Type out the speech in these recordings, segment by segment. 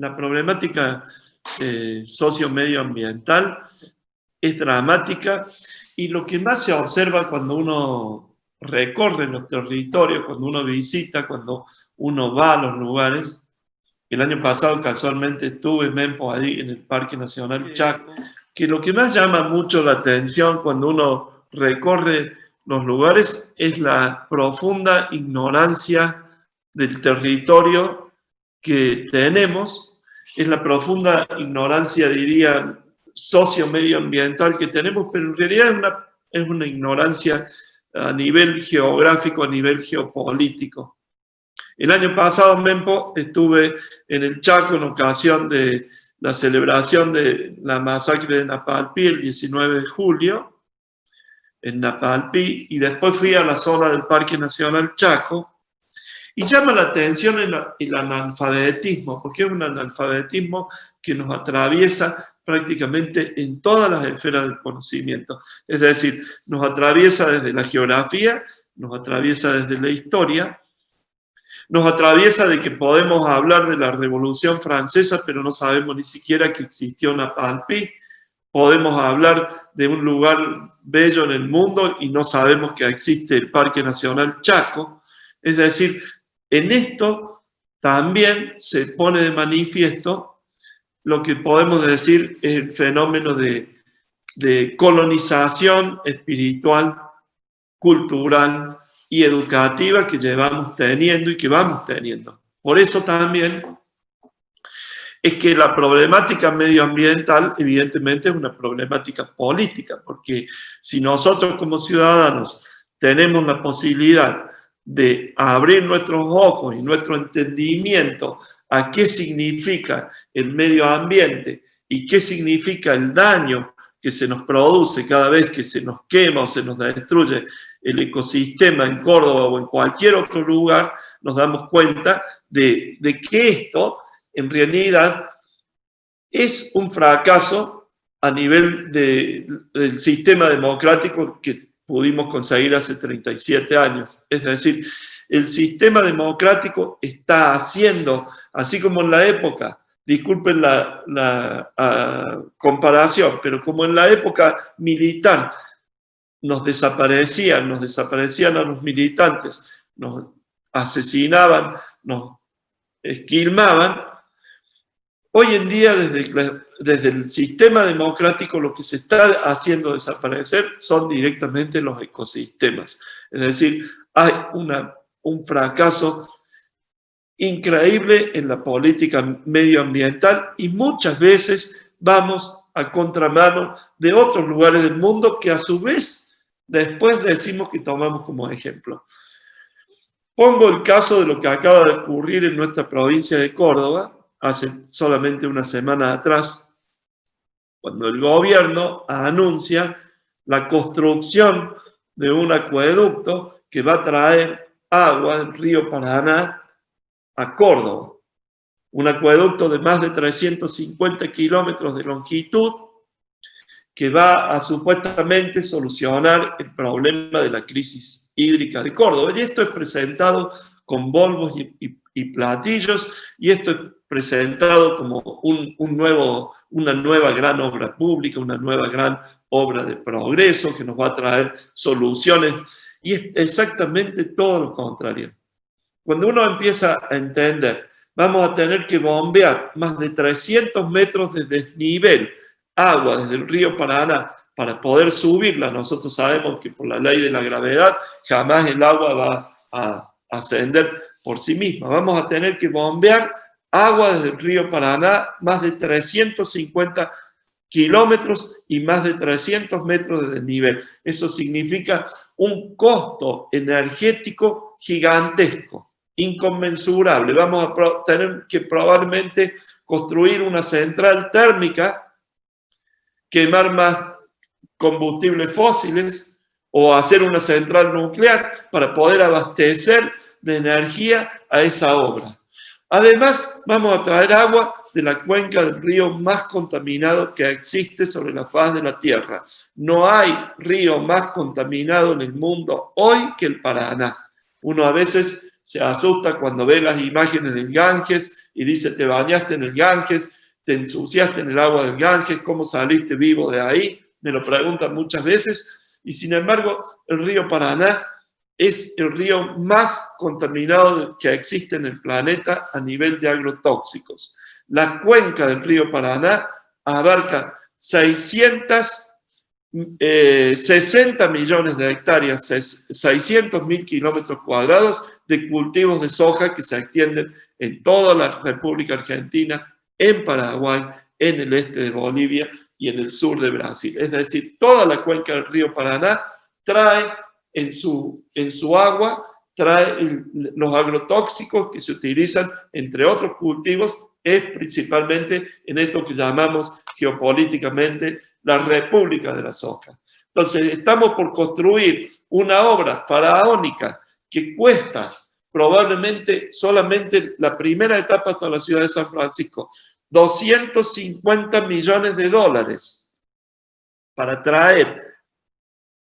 la problemática socio-medioambiental es dramática, y lo que más se observa cuando uno recorre los territorios, cuando uno visita, cuando uno va a los lugares. El año pasado casualmente estuve en Mempo, ahí en el Parque Nacional Chaco, que lo que más llama mucho la atención cuando uno recorre los lugares es la profunda ignorancia del territorio que tenemos, es la profunda ignorancia, diría, socio-medioambiental que tenemos, pero en realidad es una ignorancia a nivel geográfico, a nivel geopolítico. El año pasado en Mempo estuve en el Chaco en ocasión de la celebración de la masacre de Napalpí el 19 de julio, en Napalpí, y después fui a la zona del Parque Nacional Chaco, y llama la atención el analfabetismo, porque es un analfabetismo que nos atraviesa prácticamente en todas las esferas del conocimiento. Es decir, nos atraviesa desde la geografía, nos atraviesa desde la historia, nos atraviesa de que podemos hablar de la Revolución Francesa, pero no sabemos ni siquiera que existió Napalpí. Podemos hablar de un lugar bello en el mundo y no sabemos que existe el Parque Nacional Chaco. Es decir, en esto también se pone de manifiesto lo que podemos decir es el fenómeno de colonización espiritual, cultural y educativa que llevamos teniendo y que vamos teniendo. Por eso también es que la problemática medioambiental evidentemente es una problemática política, porque si nosotros como ciudadanos tenemos la posibilidad de abrir nuestros ojos y nuestro entendimiento a qué significa el medio ambiente y qué significa el daño que se nos produce cada vez que se nos quema o se nos destruye el ecosistema en Córdoba o en cualquier otro lugar, nos damos cuenta de que esto en realidad es un fracaso a nivel del sistema democrático que pudimos conseguir hace 37 años. Es decir, el sistema democrático está haciendo, así como en la época, disculpen la comparación, pero como en la época militar nos desaparecían a los militantes, nos asesinaban, nos esquilmaban, hoy en día desde el sistema democrático lo que se está haciendo desaparecer son directamente los ecosistemas. Es decir, hay un fracaso increíble en la política medioambiental y muchas veces vamos a contramano de otros lugares del mundo que a su vez después decimos que tomamos como ejemplo. Pongo el caso de lo que acaba de ocurrir en nuestra provincia de Córdoba, hace solamente una semana atrás, cuando el gobierno anuncia la construcción de un acueducto que va a traer agua del río Paraná a Córdoba. Un acueducto de más de 350 kilómetros de longitud que va a supuestamente solucionar el problema de la crisis hídrica de Córdoba. Y esto es presentado con bombos y platillos, y esto es presentado como una nueva gran obra pública, una nueva gran obra de progreso que nos va a traer soluciones, y es exactamente todo lo contrario. Cuando uno empieza a entender, vamos a tener que bombear más de 300 metros de desnivel, agua desde el río Paraná, para poder subirla. Nosotros sabemos que por la ley de la gravedad jamás el agua va a ascender por sí misma. Vamos a tener que bombear agua desde el río Paraná, más de 350 kilómetros y más de 300 metros de desnivel. Eso significa un costo energético gigantesco, inconmensurable. Vamos a tener que probablemente construir una central térmica, quemar más combustibles fósiles o hacer una central nuclear para poder abastecer de energía a esa obra. Además, vamos a traer agua de la cuenca del río más contaminado que existe sobre la faz de la Tierra. No hay río más contaminado en el mundo hoy que el Paraná. Uno a veces se asusta cuando ve las imágenes del Ganges y dice, te bañaste en el Ganges, te ensuciaste en el agua del Ganges, ¿cómo saliste vivo de ahí? Me lo preguntan muchas veces, y sin embargo, el río Paraná es el río más contaminado que existe en el planeta a nivel de agrotóxicos. La cuenca del río Paraná abarca 60 millones de hectáreas, 600.000 kilómetros cuadrados de cultivos de soja que se extienden en toda la República Argentina, en Paraguay, en el este de Bolivia y en el sur de Brasil. Es decir, toda la cuenca del río Paraná trae en su agua, trae los agrotóxicos que se utilizan, entre otros cultivos, es principalmente en esto que llamamos geopolíticamente la República de la Soja. Entonces, estamos por construir una obra faraónica que cuesta probablemente solamente la primera etapa hasta la ciudad de San Francisco, $250 millones para traer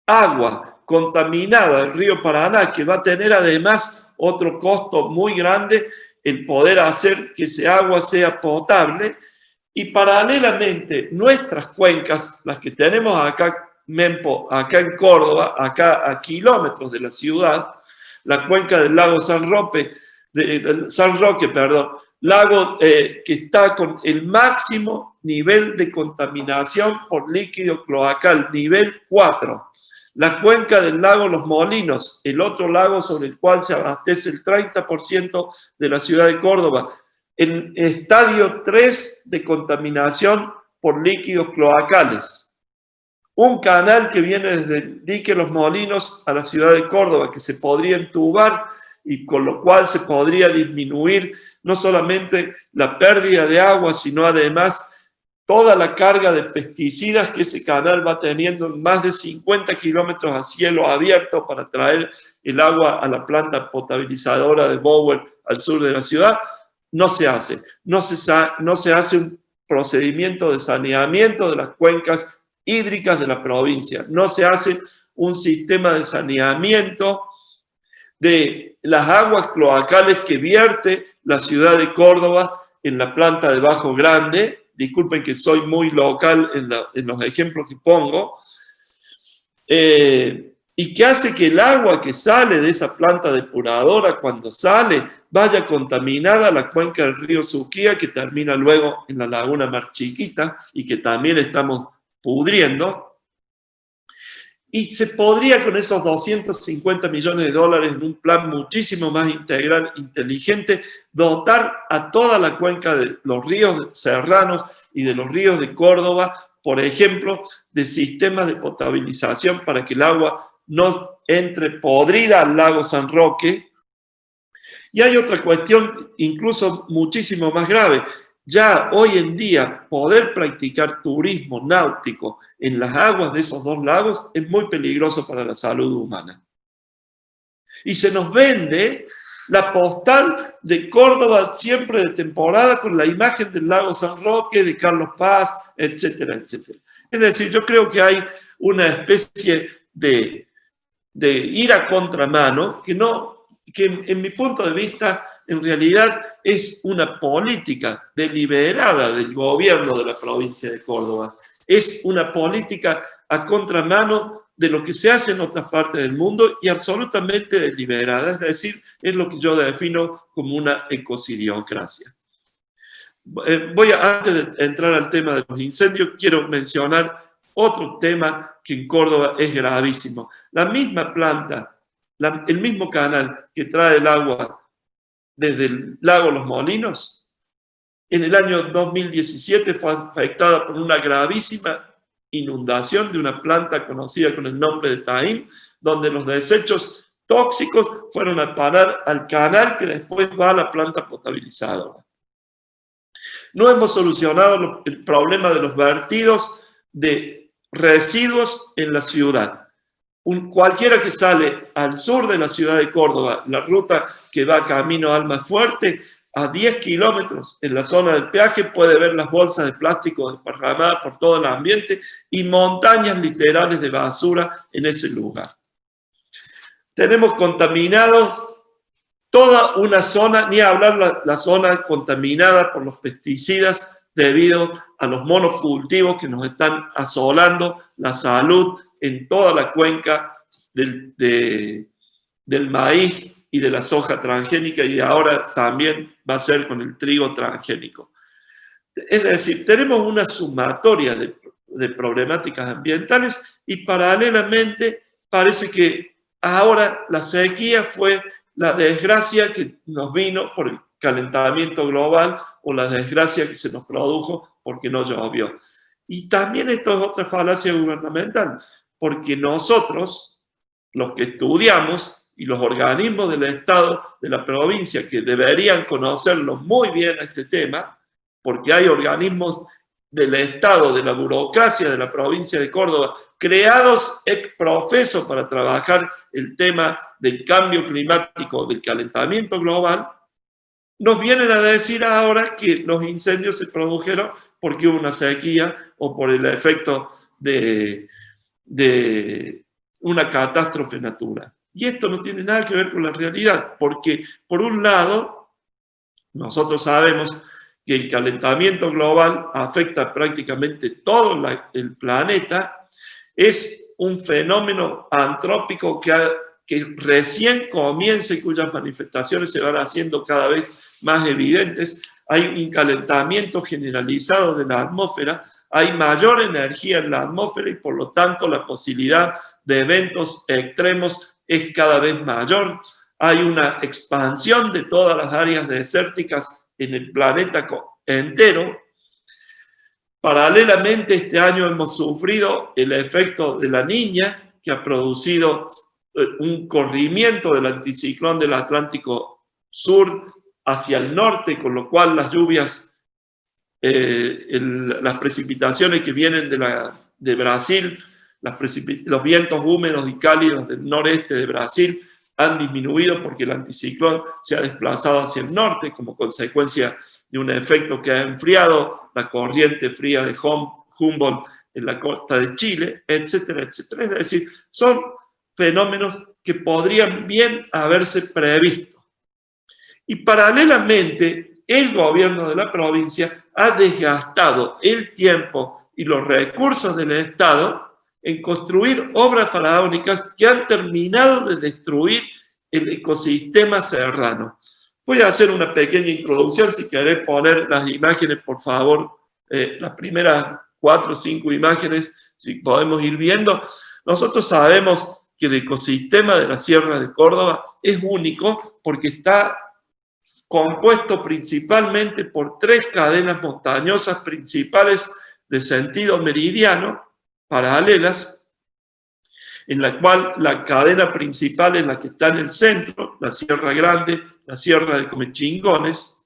agua contaminada del río Paraná, que va a tener además otro costo muy grande, el poder hacer que esa agua sea potable, y paralelamente nuestras cuencas, las que tenemos acá, acá en Córdoba, acá a kilómetros de la ciudad, la cuenca del lago San Roque, lago que está con el máximo nivel de contaminación por líquido cloacal, nivel 4. La cuenca del lago Los Molinos, el otro lago sobre el cual se abastece el 30% de la ciudad de Córdoba, en estadio 3 de contaminación por líquidos cloacales. Un canal que viene desde el dique Los Molinos a la ciudad de Córdoba, que se podría entubar y con lo cual se podría disminuir no solamente la pérdida de agua, sino además toda la carga de pesticidas que ese canal va teniendo en más de 50 kilómetros a cielo abierto para traer el agua a la planta potabilizadora de Bower al sur de la ciudad. No se hace. No se hace un procedimiento de saneamiento de las cuencas hídricas de la provincia. No se hace un sistema de saneamiento de las aguas cloacales que vierte la ciudad de Córdoba en la planta de Bajo Grande. Disculpen que soy muy local en los ejemplos que pongo. Y que hace que el agua que sale de esa planta depuradora, cuando sale, vaya contaminada a la cuenca del río Suquía, que termina luego en la laguna Mar Chiquita, y que también estamos pudriendo. Y se podría, con esos $250 millones en un plan muchísimo más integral, inteligente, dotar a toda la cuenca de los ríos serranos y de los ríos de Córdoba, por ejemplo, de sistemas de potabilización para que el agua no entre podrida al lago San Roque. Y hay otra cuestión incluso muchísimo más grave. Ya hoy en día poder practicar turismo náutico en las aguas de esos dos lagos es muy peligroso para la salud humana. Y se nos vende la postal de Córdoba siempre de temporada con la imagen del lago San Roque, de Carlos Paz, etcétera, etcétera. Es decir, yo creo que hay una especie de ir a contramano que en mi punto de vista en realidad es una política deliberada del gobierno de la provincia de Córdoba. Es una política a contramano de lo que se hace en otras partes del mundo y absolutamente deliberada. Es decir, es lo que yo defino como una ecocidiocracia. Antes de entrar al tema de los incendios, quiero mencionar otro tema que en Córdoba es gravísimo. La misma planta, el mismo canal que trae el agua desde el lago Los Molinos, en el año 2017 fue afectada por una gravísima inundación de una planta conocida con el nombre de Taín, donde los desechos tóxicos fueron a parar al canal que después va a la planta potabilizadora. No hemos solucionado el problema de los vertidos de residuos en la ciudad. Cualquiera que sale al sur de la ciudad de Córdoba, la ruta que va camino a Almafuerte, a 10 kilómetros en la zona del peaje, puede ver las bolsas de plástico desparramadas por todo el ambiente y montañas literales de basura en ese lugar. Tenemos contaminados toda una zona, ni hablar la zona contaminada por los pesticidas debido a los monocultivos que nos están asolando la salud en toda la cuenca del maíz y de la soja transgénica, y ahora también va a ser con el trigo transgénico. Es decir, tenemos una sumatoria de problemáticas ambientales y paralelamente parece que ahora la sequía fue la desgracia que nos vino por el calentamiento global o la desgracia que se nos produjo porque no llovió. Y también esto es otra falacia gubernamental, porque nosotros, los que estudiamos, y los organismos del Estado, de la provincia, que deberían conocerlo muy bien a este tema, porque hay organismos del Estado, de la burocracia de la provincia de Córdoba, creados ex profeso para trabajar el tema del cambio climático, del calentamiento global, nos vienen a decir ahora que los incendios se produjeron porque hubo una sequía o por el efecto de una catástrofe natural. Y esto no tiene nada que ver con la realidad, porque por un lado, nosotros sabemos que el calentamiento global afecta prácticamente todo el planeta, es un fenómeno antrópico que recién comienza y cuyas manifestaciones se van haciendo cada vez más evidentes. Hay un calentamiento generalizado de la atmósfera, hay mayor energía en la atmósfera y por lo tanto la posibilidad de eventos extremos es cada vez mayor. Hay una expansión de todas las áreas desérticas en el planeta entero. Paralelamente, este año hemos sufrido el efecto de la Niña, que ha producido un corrimiento del anticiclón del Atlántico Sur hacia el norte, con lo cual las lluvias, las precipitaciones que vienen de Brasil, los vientos húmedos y cálidos del noreste de Brasil han disminuido porque el anticiclón se ha desplazado hacia el norte como consecuencia de un efecto que ha enfriado la corriente fría de Humboldt en la costa de Chile, etcétera, etcétera. Es decir, son fenómenos que podrían bien haberse previsto. Y paralelamente, el gobierno de la provincia ha desgastado el tiempo y los recursos del Estado en construir obras faraónicas que han terminado de destruir el ecosistema serrano. Voy a hacer una pequeña introducción, si querés poner las imágenes, por favor, las primeras 4 o 5 imágenes, si podemos ir viendo. Nosotros sabemos que el ecosistema de la Sierra de Córdoba es único porque está compuesto principalmente por 3 cadenas montañosas principales de sentido meridiano, paralelas, en la cual la cadena principal es la que está en el centro, la Sierra Grande, la Sierra de Comechingones.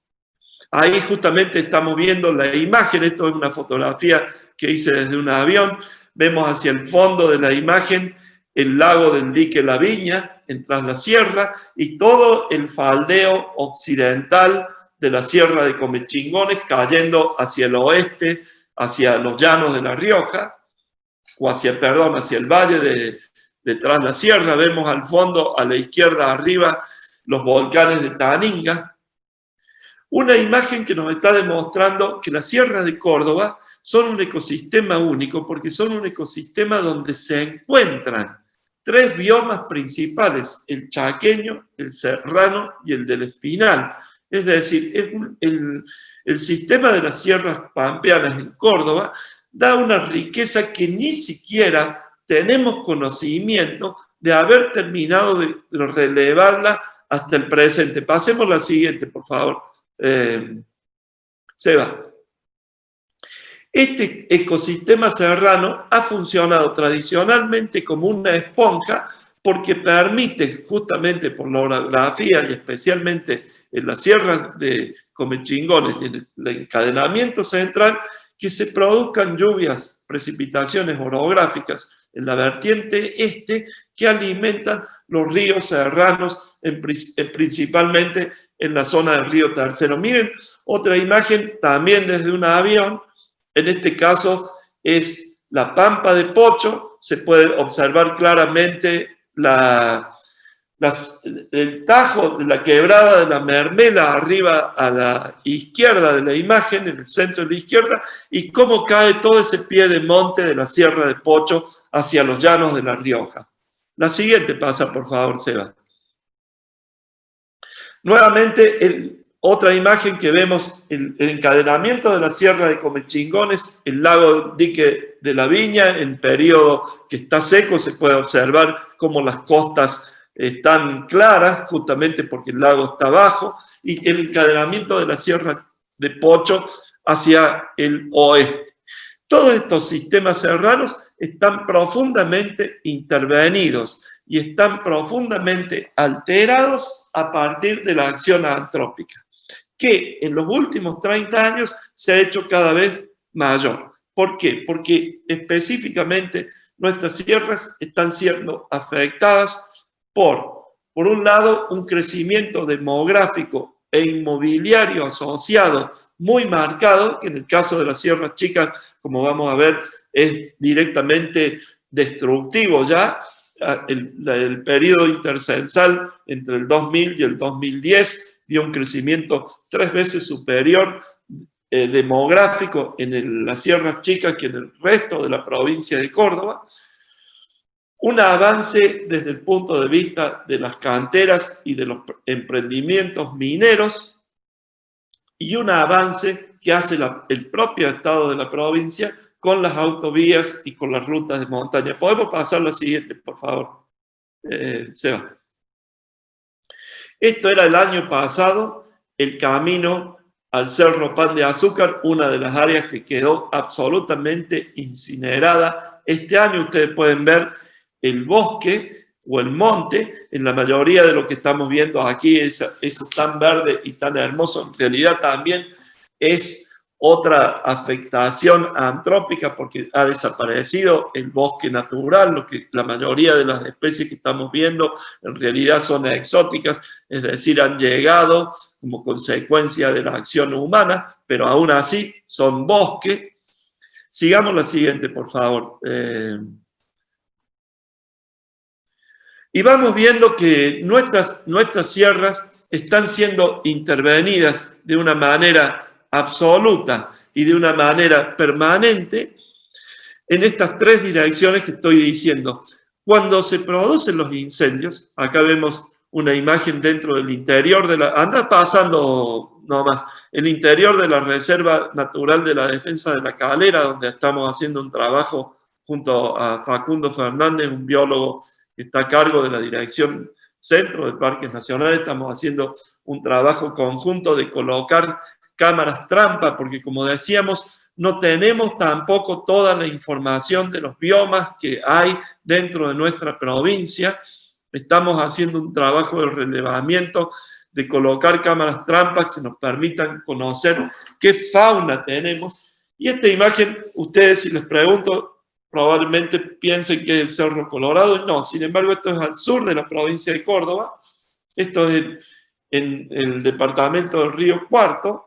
Ahí justamente estamos viendo la imagen, esto es una fotografía que hice desde un avión, vemos hacia el fondo de la imagen el lago del dique La Viña, en Tras la Sierra, y todo el faldeo occidental de la Sierra de Comechingones cayendo hacia el oeste, hacia los llanos de La Rioja, o hacia el valle de Tras la Sierra. Vemos al fondo, a la izquierda arriba, los volcanes de Taninga. Una imagen que nos está demostrando que las sierras de Córdoba son un ecosistema único, porque son un ecosistema donde se encuentran 3 biomas principales: el chaqueño, el serrano y el del Espinal. Es decir, el sistema de las sierras pampeanas en Córdoba da una riqueza que ni siquiera tenemos conocimiento de haber terminado de relevarla hasta el presente. Pasemos la siguiente, por favor. Seba. Este ecosistema serrano ha funcionado tradicionalmente como una esponja porque permite, justamente por la orografía y especialmente en las sierras de Comechingones y en el encadenamiento central, que se produzcan lluvias, precipitaciones orográficas en la vertiente este que alimentan los ríos serranos, principalmente en la zona del río Tercero. Miren otra imagen también desde un avión. En este caso es la Pampa de Pocho. Se puede observar claramente la el tajo de la quebrada de la Mermela arriba a la izquierda de la imagen, en el centro de la izquierda, y cómo cae todo ese pie de monte de la Sierra de Pocho hacia los llanos de La Rioja. La siguiente pasa, por favor, Seba. Nuevamente, otra imagen que vemos, el encadenamiento de la Sierra de Comechingones, el lago Dique de la Viña, en periodo que está seco, se puede observar cómo las costas están claras, justamente porque el lago está bajo, y el encadenamiento de la Sierra de Pocho hacia el oeste. Todos estos sistemas serranos están profundamente intervenidos y están profundamente alterados a partir de la acción antrópica, que en los últimos 30 años se ha hecho cada vez mayor. ¿Por qué? Porque específicamente nuestras sierras están siendo afectadas por un lado, un crecimiento demográfico e inmobiliario asociado muy marcado, que en el caso de las sierras chicas, como vamos a ver, es directamente destructivo ya. El periodo intercensal entre el 2000 y el 2010 dio un crecimiento 3 veces superior demográfico en las sierras chicas que en el resto de la provincia de Córdoba. Un avance desde el punto de vista de las canteras y de los emprendimientos mineros, y un avance que hace el propio Estado de la provincia con las autovías y con las rutas de montaña. ¿Podemos pasar a la siguiente, por favor, Seba? Esto era el año pasado, el camino al Cerro Pan de Azúcar, una de las áreas que quedó absolutamente incinerada. Este año ustedes pueden ver el bosque o el monte, en la mayoría de lo que estamos viendo aquí, eso tan verde y tan hermoso, en realidad también es otra afectación antrópica porque ha desaparecido el bosque natural, lo que la mayoría de las especies que estamos viendo en realidad son exóticas, es decir, han llegado como consecuencia de la acción humana, pero aún así son bosque. Sigamos la siguiente, por favor. Y vamos viendo que nuestras sierras están siendo intervenidas de una manera absoluta y de una manera permanente en estas 3 direcciones que estoy diciendo. Cuando se producen los incendios, acá vemos una imagen dentro del interior de la... Anda pasando nomás, el interior de la Reserva Natural de la Defensa de la Calera, donde estamos haciendo un trabajo junto a Facundo Fernández, un biólogo que está a cargo de la Dirección Centro de Parques Nacionales. Estamos haciendo un trabajo conjunto de colocar cámaras trampa, porque como decíamos, no tenemos tampoco toda la información de los biomas que hay dentro de nuestra provincia. Estamos haciendo un trabajo de relevamiento, de colocar cámaras trampas que nos permitan conocer qué fauna tenemos. Y esta imagen, ustedes, si les pregunto, probablemente piensen que es el Cerro Colorado. No, sin embargo, esto es al sur de la provincia de Córdoba. Esto es en el departamento del Río Cuarto.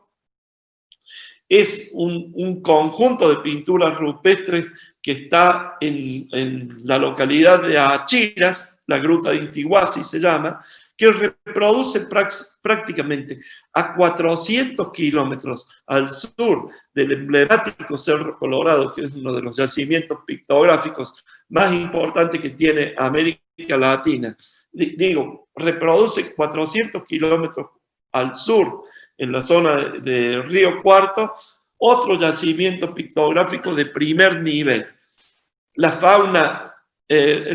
Es un conjunto de pinturas rupestres que está en la localidad de Achiras, la Gruta de Intiguasi se llama, que reproduce prácticamente a 400 kilómetros al sur del emblemático Cerro Colorado, que es uno de los yacimientos pictográficos más importantes que tiene América Latina. Digo, reproduce 400 kilómetros al sur, en la zona de Río Cuarto, otro yacimiento pictográfico de primer nivel. La fauna,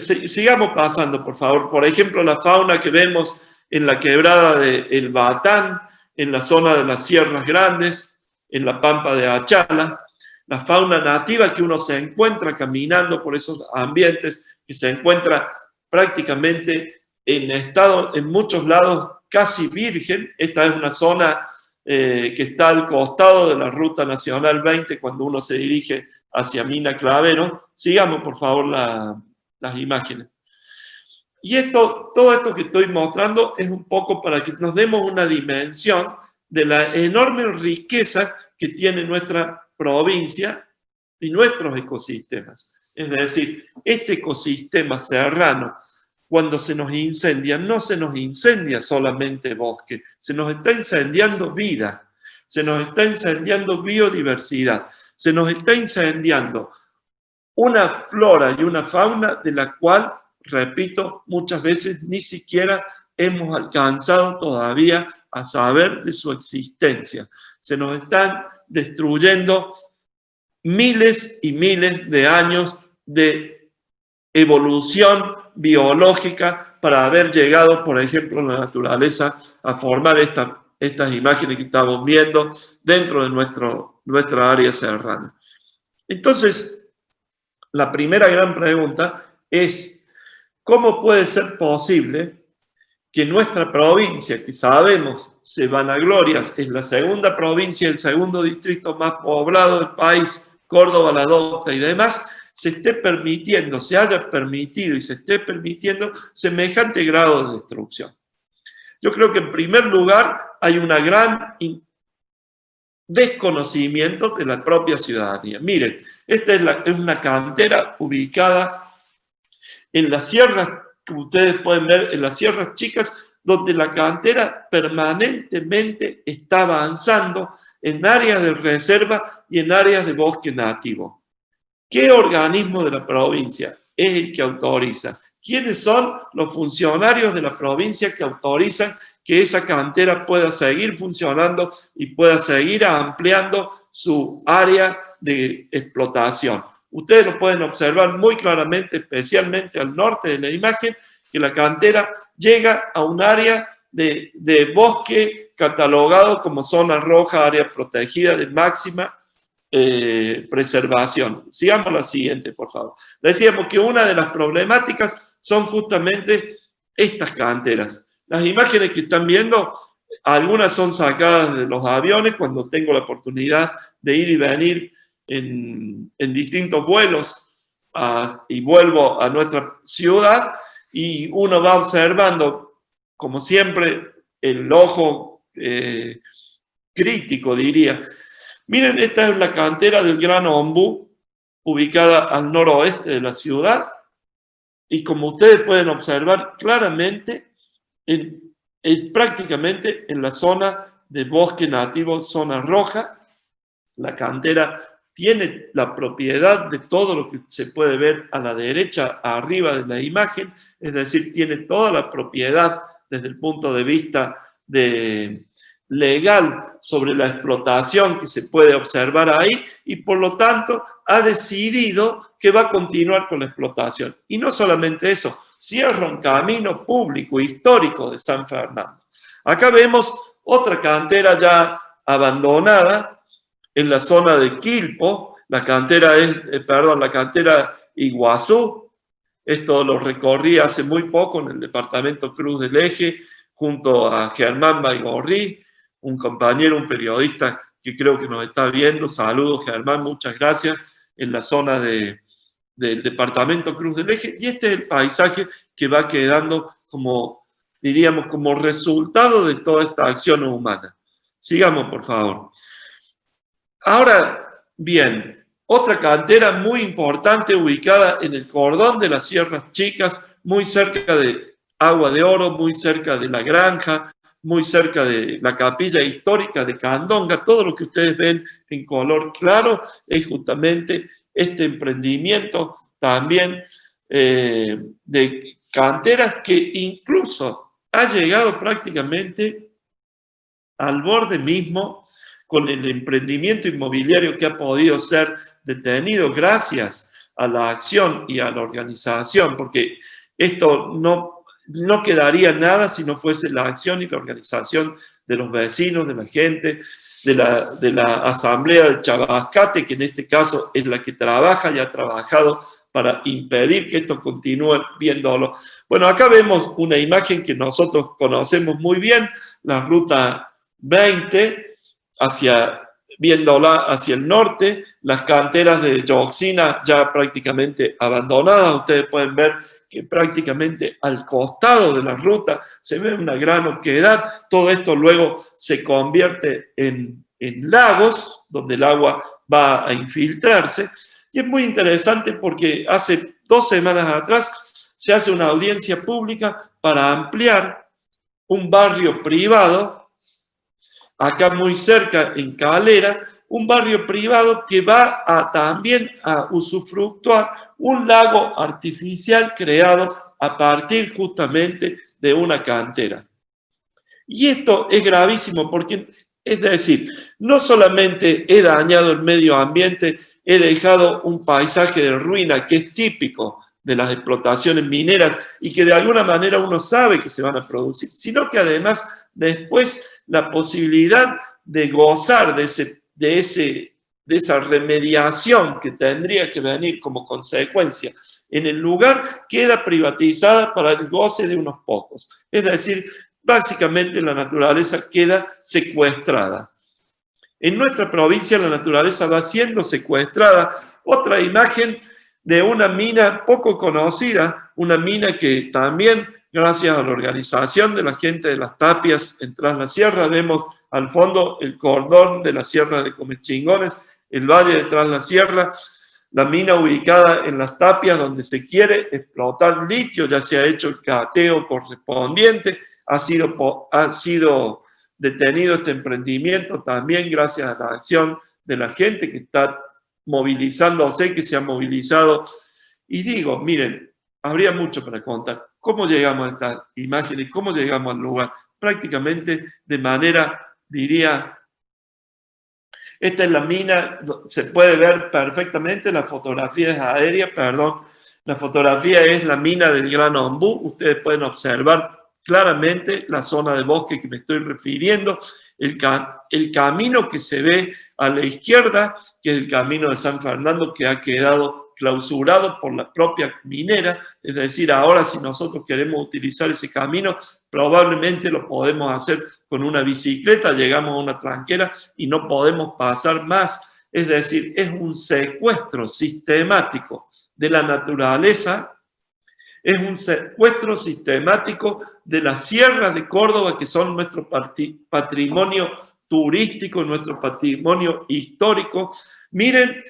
sigamos pasando, por favor. Por ejemplo, la fauna que vemos en la quebrada de El Batán, en la zona de las Sierras Grandes, en la Pampa de Achala, la fauna nativa que uno se encuentra caminando por esos ambientes, que se encuentra prácticamente en muchos lados casi virgen. Esta es una zona que está al costado de la Ruta Nacional 20 cuando uno se dirige hacia Mina Clavero. Sigamos, por favor, las imágenes. Y todo esto que estoy mostrando es un poco para que nos demos una dimensión de la enorme riqueza que tiene nuestra provincia y nuestros ecosistemas. Es decir, este ecosistema serrano cuando se nos incendia, no se nos incendia solamente bosque, se nos está incendiando vida, se nos está incendiando biodiversidad, se nos está incendiando una flora y una fauna de la cual, repito, muchas veces ni siquiera hemos alcanzado todavía a saber de su existencia. Se nos están destruyendo miles y miles de años de evolución biológica para haber llegado, por ejemplo, en la naturaleza a formar estas imágenes que estamos viendo dentro de nuestra área serrana. Entonces, la primera gran pregunta es, ¿cómo puede ser posible que nuestra provincia, que sabemos se vanagloria, es la segunda provincia, el segundo distrito más poblado del país, Córdoba, La Dota y demás, se esté permitiendo, se haya permitido y se esté permitiendo semejante grado de destrucción? Yo creo que en primer lugar hay una gran desconocimiento de la propia ciudadanía. Miren, esta es una cantera ubicada en las sierras, que ustedes pueden ver, en las sierras chicas, donde la cantera permanentemente está avanzando en áreas de reserva y en áreas de bosque nativo. ¿Qué organismo de la provincia es el que autoriza? ¿Quiénes son los funcionarios de la provincia que autorizan que esa cantera pueda seguir funcionando y pueda seguir ampliando su área de explotación? Ustedes lo pueden observar muy claramente, especialmente al norte de la imagen, que la cantera llega a un área de bosque catalogado como zona roja, área protegida de máxima preservación. Sigamos la siguiente, por favor. Decíamos que una de las problemáticas son justamente estas canteras. Las imágenes que están viendo, algunas son sacadas de los aviones cuando tengo la oportunidad de ir y venir en distintos vuelos y vuelvo a nuestra ciudad y uno va observando, como siempre, el ojo crítico, diría. Miren, esta es la cantera del Gran Ombú, ubicada al noroeste de la ciudad, y como ustedes pueden observar claramente, prácticamente en la zona de bosque nativo, zona roja, la cantera tiene la propiedad de todo lo que se puede ver a la derecha, arriba de la imagen, es decir, tiene toda la propiedad desde el punto de vista legal sobre la explotación que se puede observar ahí y por lo tanto ha decidido que va a continuar con la explotación. Y no solamente eso, cierra un camino público histórico de San Fernando. Acá vemos otra cantera ya abandonada en la zona de Quilpo, la cantera Iguazú. Esto lo recorrí hace muy poco en el departamento Cruz del Eje junto a Germán Baigorri, un compañero, un periodista que creo que nos está viendo. Saludos, Germán, muchas gracias, en la zona del departamento Cruz del Eje. Y este es el paisaje que va quedando como, diríamos, como resultado de toda esta acción humana. Sigamos, por favor. Ahora, bien, otra cantera muy importante ubicada en el cordón de las Sierras Chicas, muy cerca de Agua de Oro, muy cerca de La Granja, muy cerca de la capilla histórica de Candonga. Todo lo que ustedes ven en color claro es justamente este emprendimiento también de canteras que incluso ha llegado prácticamente al borde mismo con el emprendimiento inmobiliario que ha podido ser detenido gracias a la acción y a la organización, porque esto no quedaría nada si no fuese la acción y la organización de los vecinos, de la gente, de la asamblea de Chabascate, que en este caso es la que trabaja y ha trabajado para impedir que esto continúe viéndolo. Bueno, acá vemos una imagen que nosotros conocemos muy bien, la ruta 20, viéndola hacia el norte, las canteras de dioxina ya prácticamente abandonadas. Ustedes pueden ver que prácticamente al costado de la ruta se ve una gran oquedad. Todo esto luego se convierte en lagos, donde el agua va a infiltrarse. Y es muy interesante porque hace 2 semanas atrás se hace una audiencia pública para ampliar un barrio privado, acá muy cerca en Calera, un barrio privado que va también a usufructuar un lago artificial creado a partir justamente de una cantera. Y esto es gravísimo porque, es decir, no solamente he dañado el medio ambiente, he dejado un paisaje de ruina que es típico de las explotaciones mineras y que de alguna manera uno sabe que se van a producir, sino que además después la posibilidad de gozar de esa remediación que tendría que venir como consecuencia en el lugar queda privatizada para el goce de unos pocos. Es decir, básicamente la naturaleza queda secuestrada. En nuestra provincia la naturaleza va siendo secuestrada. Otra imagen de una mina poco conocida, una mina que también, gracias a la organización de la gente de las tapias en Tras la Sierra, vemos al fondo el cordón de la Sierra de Comechingones, el valle de Tras la Sierra, la mina ubicada en las tapias donde se quiere explotar litio, ya se ha hecho el cateo correspondiente, ha sido detenido este emprendimiento también gracias a la acción de la gente que está movilizándose, que se ha movilizado. Y digo, miren, habría mucho para contar. ¿Cómo llegamos a esta imagen y cómo llegamos al lugar? Prácticamente de manera, diría, esta es la mina, se puede ver perfectamente, la fotografía es aérea, perdón, la fotografía es la mina del Gran Ombú, ustedes pueden observar claramente la zona de bosque que me estoy refiriendo, el camino que se ve a la izquierda, que es el camino de San Fernando, que ha quedado clausurado por la propia minera, es decir, ahora si nosotros queremos utilizar ese camino, probablemente lo podemos hacer con una bicicleta, llegamos a una tranquera y no podemos pasar más, es decir, es un secuestro sistemático de la naturaleza. Es un secuestro sistemático de las sierras de Córdoba, que son nuestro patrimonio turístico, nuestro patrimonio histórico. Miren,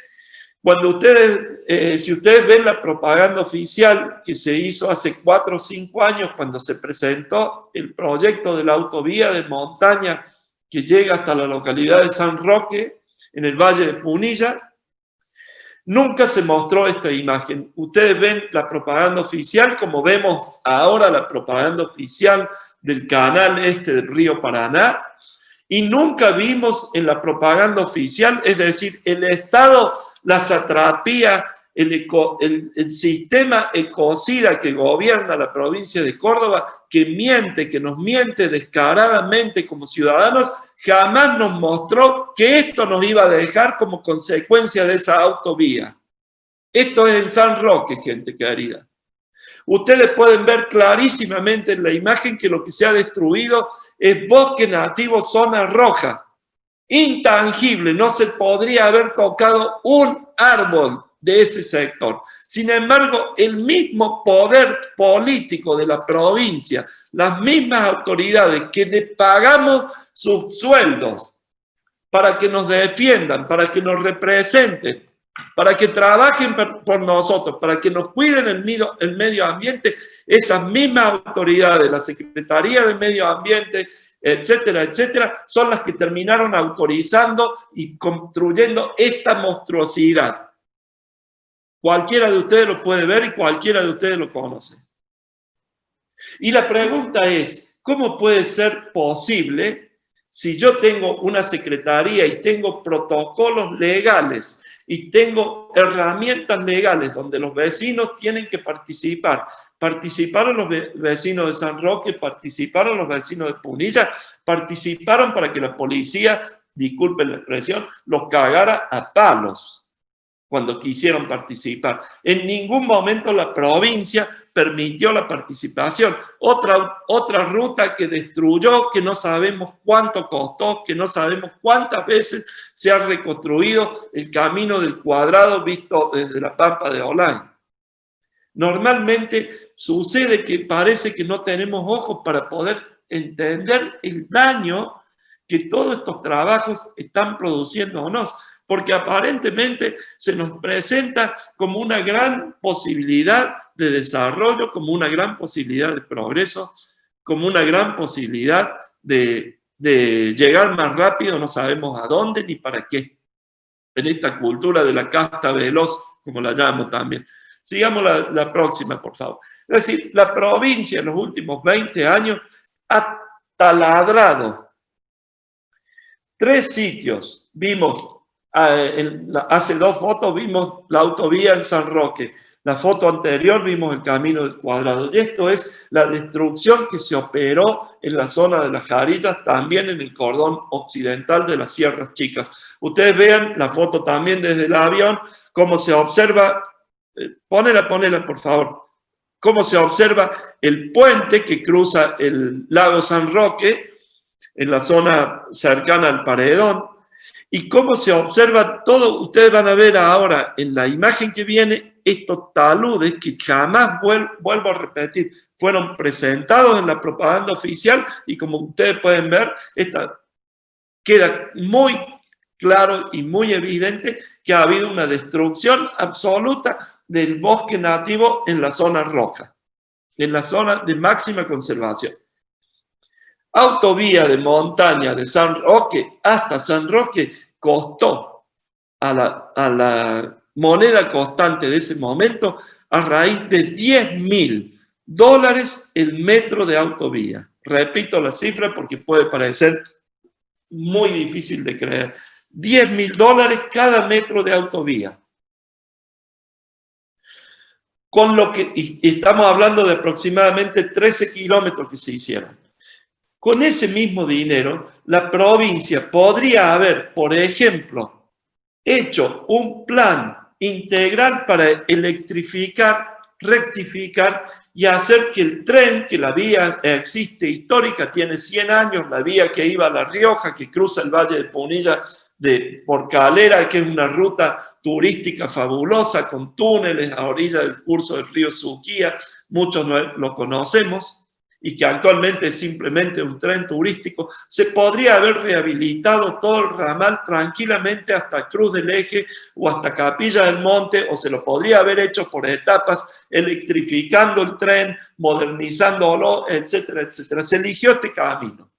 cuando ustedes, si ustedes ven la propaganda oficial que se hizo hace 4 o 5 años, cuando se presentó el proyecto de la autovía de montaña que llega hasta la localidad de San Roque, en el Valle de Punilla, nunca se mostró esta imagen. Ustedes ven la propaganda oficial, como vemos ahora la propaganda oficial del canal este del río Paraná, y nunca vimos en la propaganda oficial, es decir, el Estado, la satrapía, el sistema ecocida que gobierna la provincia de Córdoba, que miente, que nos miente descaradamente como ciudadanos, jamás nos mostró que esto nos iba a dejar como consecuencia de esa autovía. Esto es en San Roque, gente querida. Ustedes pueden ver clarísimamente en la imagen que lo que se ha destruido es bosque nativo, zona roja. Intangible, no se podría haber tocado un árbol de ese sector. Sin embargo, el mismo poder político de la provincia, las mismas autoridades que le pagamos sus sueldos para que nos defiendan, para que nos representen, para que trabajen por nosotros, para que nos cuiden el medio ambiente, esas mismas autoridades, la Secretaría de Medio Ambiente, etcétera, etcétera, son las que terminaron autorizando y construyendo esta monstruosidad. Cualquiera de ustedes lo puede ver y cualquiera de ustedes lo conoce. Y la pregunta es, ¿cómo puede ser posible si yo tengo una secretaría y tengo protocolos legales y tengo herramientas legales donde los vecinos tienen que participar? Participaron los vecinos de San Roque, participaron los vecinos de Punilla, participaron para que la policía, disculpen la expresión, los cagara a palos cuando quisieron participar. En ningún momento la provincia permitió la participación. Otra ruta que destruyó, que no sabemos cuánto costó, que no sabemos cuántas veces se ha reconstruido el camino del Cuadrado visto desde la Pampa de Olay. Normalmente sucede que parece que no tenemos ojos para poder entender el daño que todos estos trabajos están produciendo o no. porque aparentemente se nos presenta como una gran posibilidad de desarrollo, como una gran posibilidad de progreso, como una gran posibilidad de llegar más rápido, no sabemos a dónde ni para qué, en esta cultura de la casta veloz, como la llamo también. Sigamos la próxima, por favor. Es decir, la provincia en los últimos 20 años ha taladrado 3 sitios. Vimos, hace 2 fotos, vimos la autovía en San Roque. La foto anterior vimos el Camino del Cuadrado. Y esto es la destrucción que se operó en la zona de las Jarillas, también en el cordón occidental de las Sierras Chicas. Ustedes vean la foto también desde el avión, cómo se observa, ponela por favor, cómo se observa el puente que cruza el lago San Roque, en la zona cercana al Paredón, y cómo se observa todo. Ustedes van a ver ahora en la imagen que viene estos taludes que jamás, vuelvo a repetir, fueron presentados en la propaganda oficial, y como ustedes pueden ver, queda muy claro y muy evidente que ha habido una destrucción absoluta del bosque nativo en la zona roja, en la zona de máxima conservación. Autovía de montaña de San Roque hasta San Roque costó a la moneda constante de ese momento a raíz de $10.000 el metro de autovía. Repito la cifra porque puede parecer muy difícil de creer. $10.000 cada metro de autovía. Con lo que, y estamos hablando de aproximadamente 13 kilómetros que se hicieron. Con ese mismo dinero, la provincia podría haber, por ejemplo, hecho un plan integral para electrificar, rectificar y hacer que el tren, que la vía existe histórica, tiene 100 años, la vía que iba a La Rioja, que cruza el Valle de Punilla por Calera, que es una ruta turística fabulosa, con túneles a orilla del curso del río Suquía, muchos lo conocemos, y que actualmente es simplemente un tren turístico. Se podría haber rehabilitado todo el ramal tranquilamente hasta Cruz del Eje o hasta Capilla del Monte, o se lo podría haber hecho por etapas, electrificando el tren, modernizándolo, etcétera, etcétera. Se eligió este camino.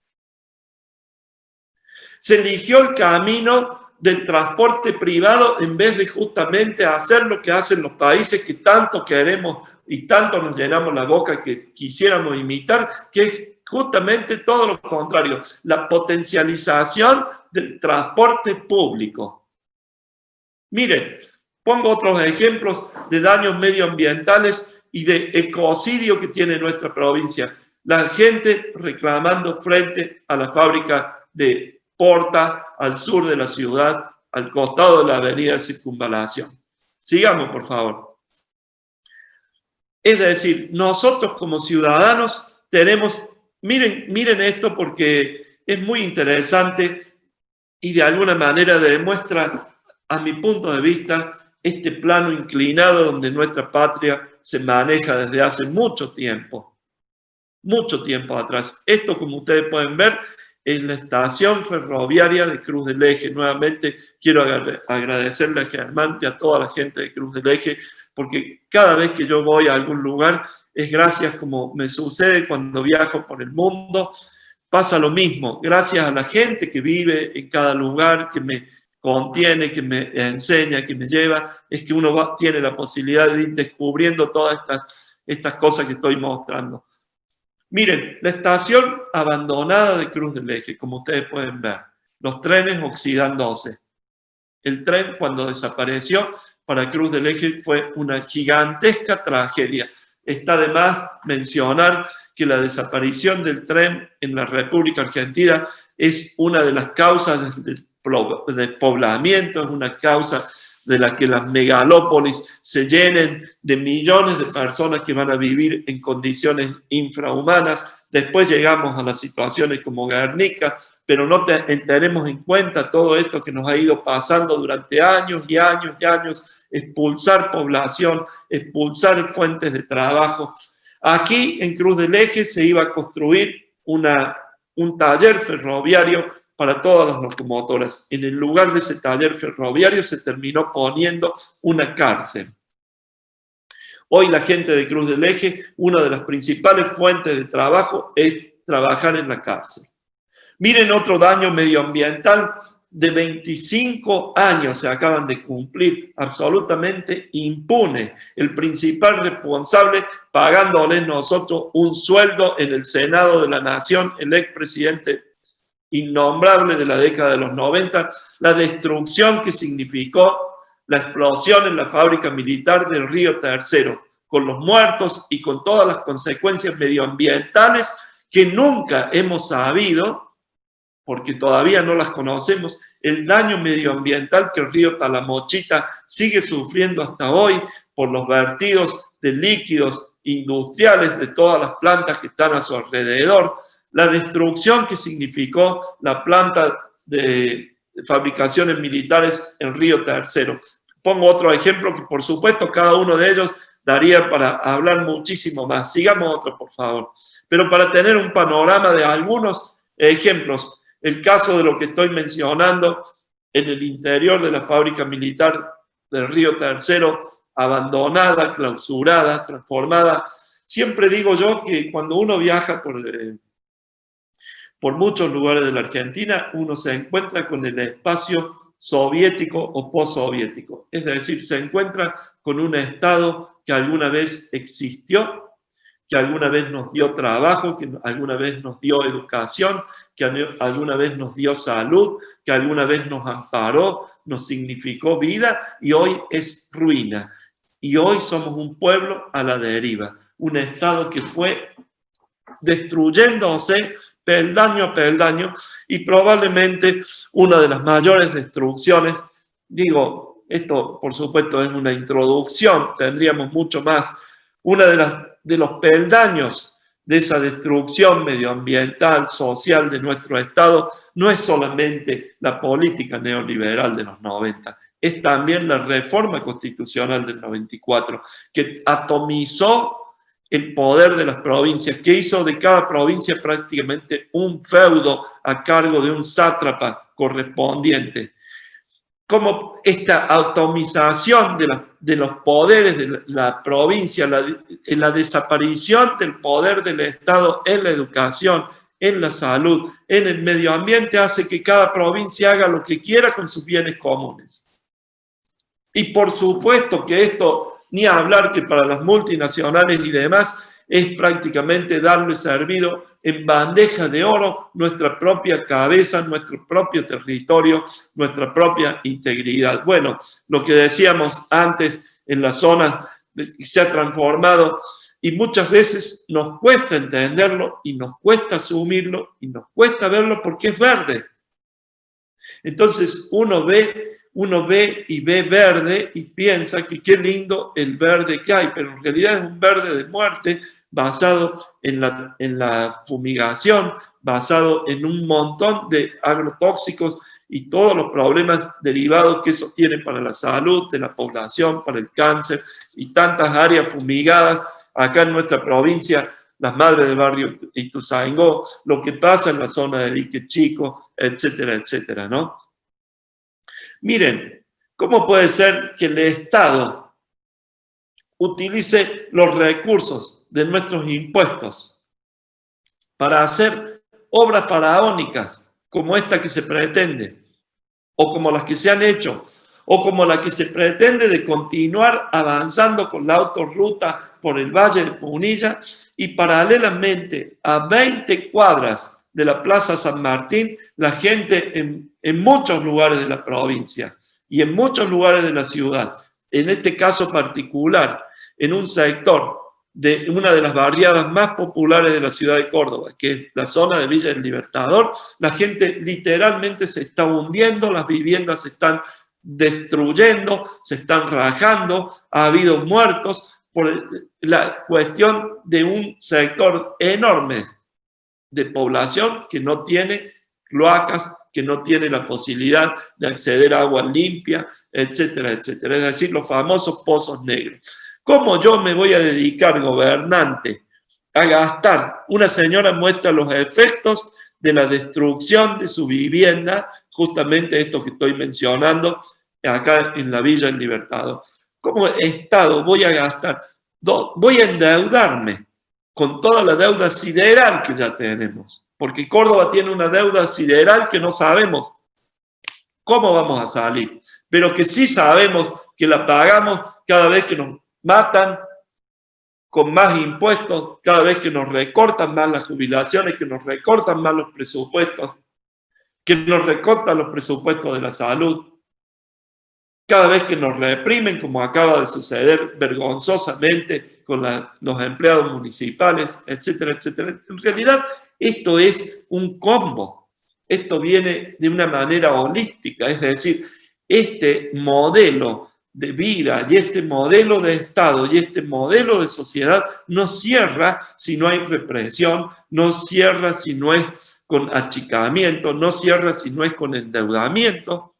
Se eligió el camino del transporte privado en vez de justamente hacer lo que hacen los países que tanto queremos y tanto nos llenamos la boca que quisiéramos imitar, que es justamente todo lo contrario, la potencialización del transporte público. Miren, pongo otros ejemplos de daños medioambientales y de ecocidio que tiene nuestra provincia. La gente reclamando frente a la fábrica de Porta, al sur de la ciudad, al costado de la avenida de Circunvalación. Sigamos, por favor. Es decir, nosotros como ciudadanos tenemos, miren esto porque es muy interesante y de alguna manera demuestra, a mi punto de vista, este plano inclinado donde nuestra patria se maneja desde hace mucho tiempo atrás. Esto, como ustedes pueden ver, en la estación ferroviaria de Cruz del Eje. Nuevamente quiero agradecerle a Germán y a toda la gente de Cruz del Eje, porque cada vez que yo voy a algún lugar, es gracias, como me sucede cuando viajo por el mundo, pasa lo mismo, gracias a la gente que vive en cada lugar, que me contiene, que me enseña, que me lleva, es que uno tiene la posibilidad de ir descubriendo todas estas cosas que estoy mostrando. Miren, la estación abandonada de Cruz del Eje, como ustedes pueden ver, los trenes oxidándose. El tren, cuando desapareció, para Cruz del Eje fue una gigantesca tragedia. Está de más mencionar que la desaparición del tren en la República Argentina es una de las causas del despoblamiento, es una causa de la que las megalópolis se llenen de millones de personas que van a vivir en condiciones infrahumanas. Después llegamos a las situaciones como Guernica, pero no tenemos en cuenta todo esto que nos ha ido pasando durante años y años y años, expulsar población, expulsar fuentes de trabajo. Aquí en Cruz del Eje se iba a construir un taller ferroviario para todas las locomotoras. En el lugar de ese taller ferroviario se terminó poniendo una cárcel. Hoy la gente de Cruz del Eje, una de las principales fuentes de trabajo es trabajar en la cárcel. Miren otro daño medioambiental de 25 años se acaban de cumplir, absolutamente impune. El principal responsable, pagándoles nosotros un sueldo en el Senado de la Nación, el expresidente innombrable de la década de los 90, la destrucción que significó la explosión en la fábrica militar del Río Tercero, con los muertos y con todas las consecuencias medioambientales que nunca hemos sabido, porque todavía no las conocemos, el daño medioambiental que el río Talamochita sigue sufriendo hasta hoy por los vertidos de líquidos industriales de todas las plantas que están a su alrededor, la destrucción que significó la planta de fabricaciones militares en Río Tercero. Pongo otro ejemplo que por supuesto cada uno de ellos daría para hablar muchísimo más. Sigamos otro, por favor. Pero para tener un panorama de algunos ejemplos, el caso de lo que estoy mencionando en el interior de la fábrica militar del Río Tercero, abandonada, clausurada, transformada. Siempre digo yo que cuando uno viaja por muchos lugares de la Argentina, uno se encuentra con el espacio soviético o postsoviético. Es decir, se encuentra con un Estado que alguna vez existió, que alguna vez nos dio trabajo, que alguna vez nos dio educación, que alguna vez nos dio salud, que alguna vez nos amparó, nos significó vida y hoy es ruina. Y hoy somos un pueblo a la deriva, un Estado que fue destruyéndose peldaño a peldaño y probablemente una de las mayores destrucciones, digo, esto por supuesto es una introducción, tendríamos mucho más, una de los peldaños de esa destrucción medioambiental, social de nuestro Estado, no es solamente la política neoliberal de los 90, es también la reforma constitucional del 94, que atomizó el poder de las provincias, que hizo de cada provincia prácticamente un feudo a cargo de un sátrapa correspondiente. Como esta atomización de los poderes de la provincia, la desaparición del poder del Estado en la educación, en la salud, en el medio ambiente, hace que cada provincia haga lo que quiera con sus bienes comunes. Y por supuesto que esto, ni hablar que para las multinacionales y demás, es prácticamente darle servido en bandeja de oro nuestra propia cabeza, nuestro propio territorio, nuestra propia integridad. Bueno, lo que decíamos antes en la zona se ha transformado y muchas veces nos cuesta entenderlo y nos cuesta asumirlo y nos cuesta verlo porque es verde. Entonces uno ve y ve verde y piensa que qué lindo el verde que hay, pero en realidad es un verde de muerte basado en la fumigación, basado en un montón de agrotóxicos y todos los problemas derivados que eso tiene para la salud de la población, para el cáncer y tantas áreas fumigadas acá en nuestra provincia, las madres del barrio Ituzaingó, lo que pasa en la zona de Dique Chico, etcétera, etcétera, ¿no? Miren, ¿cómo puede ser que el Estado utilice los recursos de nuestros impuestos para hacer obras faraónicas como esta que se pretende, o como las que se han hecho, o como la que se pretende de continuar avanzando con la autorruta por el Valle de Punilla y paralelamente a 20 cuadras de la Plaza San Martín, la gente en muchos lugares de la provincia y en muchos lugares de la ciudad, en este caso particular, en un sector de una de las barriadas más populares de la ciudad de Córdoba, que es la zona de Villa del Libertador, la gente literalmente se está hundiendo, las viviendas se están destruyendo, se están rajando, ha habido muertos por la cuestión de un sector enorme de población que no tiene cloacas, que no tiene la posibilidad de acceder a agua limpia, etcétera, etcétera. Es decir, los famosos pozos negros. ¿Cómo yo me voy a dedicar, gobernante, a gastar? Una señora muestra los efectos de la destrucción de su vivienda, justamente esto que estoy mencionando acá en la Villa del Libertador. Como Estado voy a gastar, voy a endeudarme con toda la deuda sideral que ya tenemos, porque Córdoba tiene una deuda sideral que no sabemos cómo vamos a salir, pero que sí sabemos que la pagamos cada vez que nos matan, con más impuestos, cada vez que nos recortan más las jubilaciones, que nos recortan más los presupuestos, que nos recortan los presupuestos de la salud, cada vez que nos reprimen, como acaba de suceder vergonzosamente con los empleados municipales, etcétera, etcétera. En realidad, esto es un combo. Esto viene de una manera holística, es decir, este modelo de vida y este modelo de Estado y este modelo de sociedad no cierra si no hay represión, no cierra si no es con achicamiento, no cierra si no es con endeudamiento.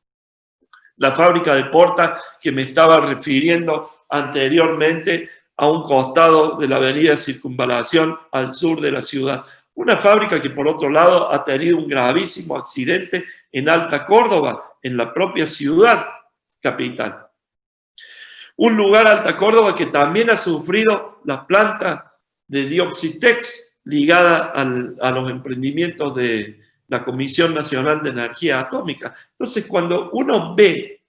La fábrica de Porta que me estaba refiriendo anteriormente a un costado de la avenida Circunvalación al sur de la ciudad. Una fábrica que por otro lado ha tenido un gravísimo accidente en Alta Córdoba, en la propia ciudad capital. Un lugar, Alta Córdoba, que también ha sufrido la planta de Dioxitex ligada a los emprendimientos de la Comisión Nacional de Energía Atómica. Entonces, cuando uno ve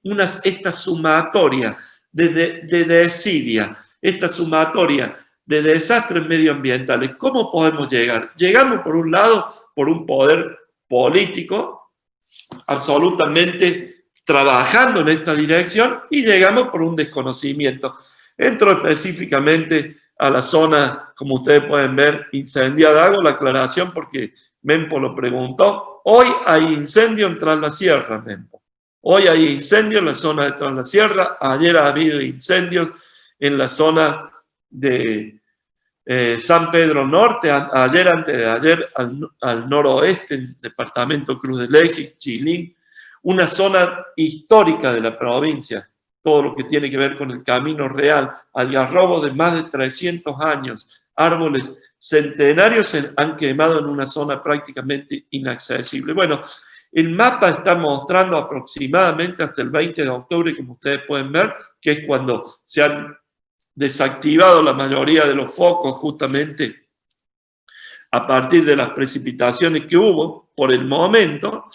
esta sumatoria de desidia, esta sumatoria de desastres medioambientales, ¿cómo podemos llegar? Llegamos, por un lado, por un poder político absolutamente trabajando en esta dirección, y llegamos por un desconocimiento. Entro específicamente a la zona, como ustedes pueden ver, incendiada. Hago la aclaración porque Mempo lo preguntó. Hoy hay incendio en Tras la Sierra, Mempo. Hoy hay incendio en la zona de Tras la Sierra. Ayer ha habido incendios en la zona de San Pedro Norte, ayer, antes de ayer, al noroeste, en el departamento Cruz del Eje, Chilín, una zona histórica de la provincia, todo lo que tiene que ver con el Camino Real, algarrobos de más de 300 años, árboles centenarios se han quemado en una zona prácticamente inaccesible. Bueno, el mapa está mostrando aproximadamente hasta el 20 de octubre, como ustedes pueden ver, que es cuando se han desactivado la mayoría de los focos justamente a partir de las precipitaciones que hubo por el momento.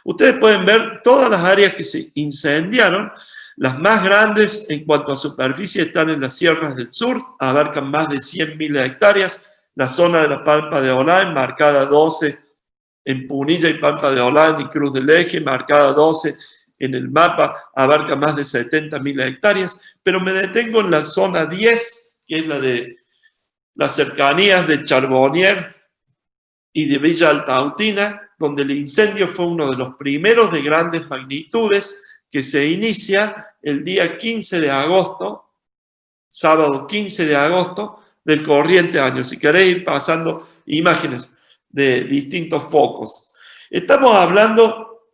Ustedes pueden ver todas las áreas que se incendiaron. Las más grandes en cuanto a superficie están en las sierras del sur, abarcan más de 100.000 hectáreas. La zona de la Pampa de Olán, marcada 12 en Punilla y Pampa de Olán y Cruz del Eje, marcada 12 en el mapa, abarca más de 70.000 hectáreas, pero me detengo en la zona 10, que es la de las cercanías de Charbonnier y de Villa Altautina, donde el incendio fue uno de los primeros de grandes magnitudes, que se inicia el día 15 de agosto, sábado 15 de agosto del corriente año. Si queréis ir pasando imágenes de distintos focos. Estamos hablando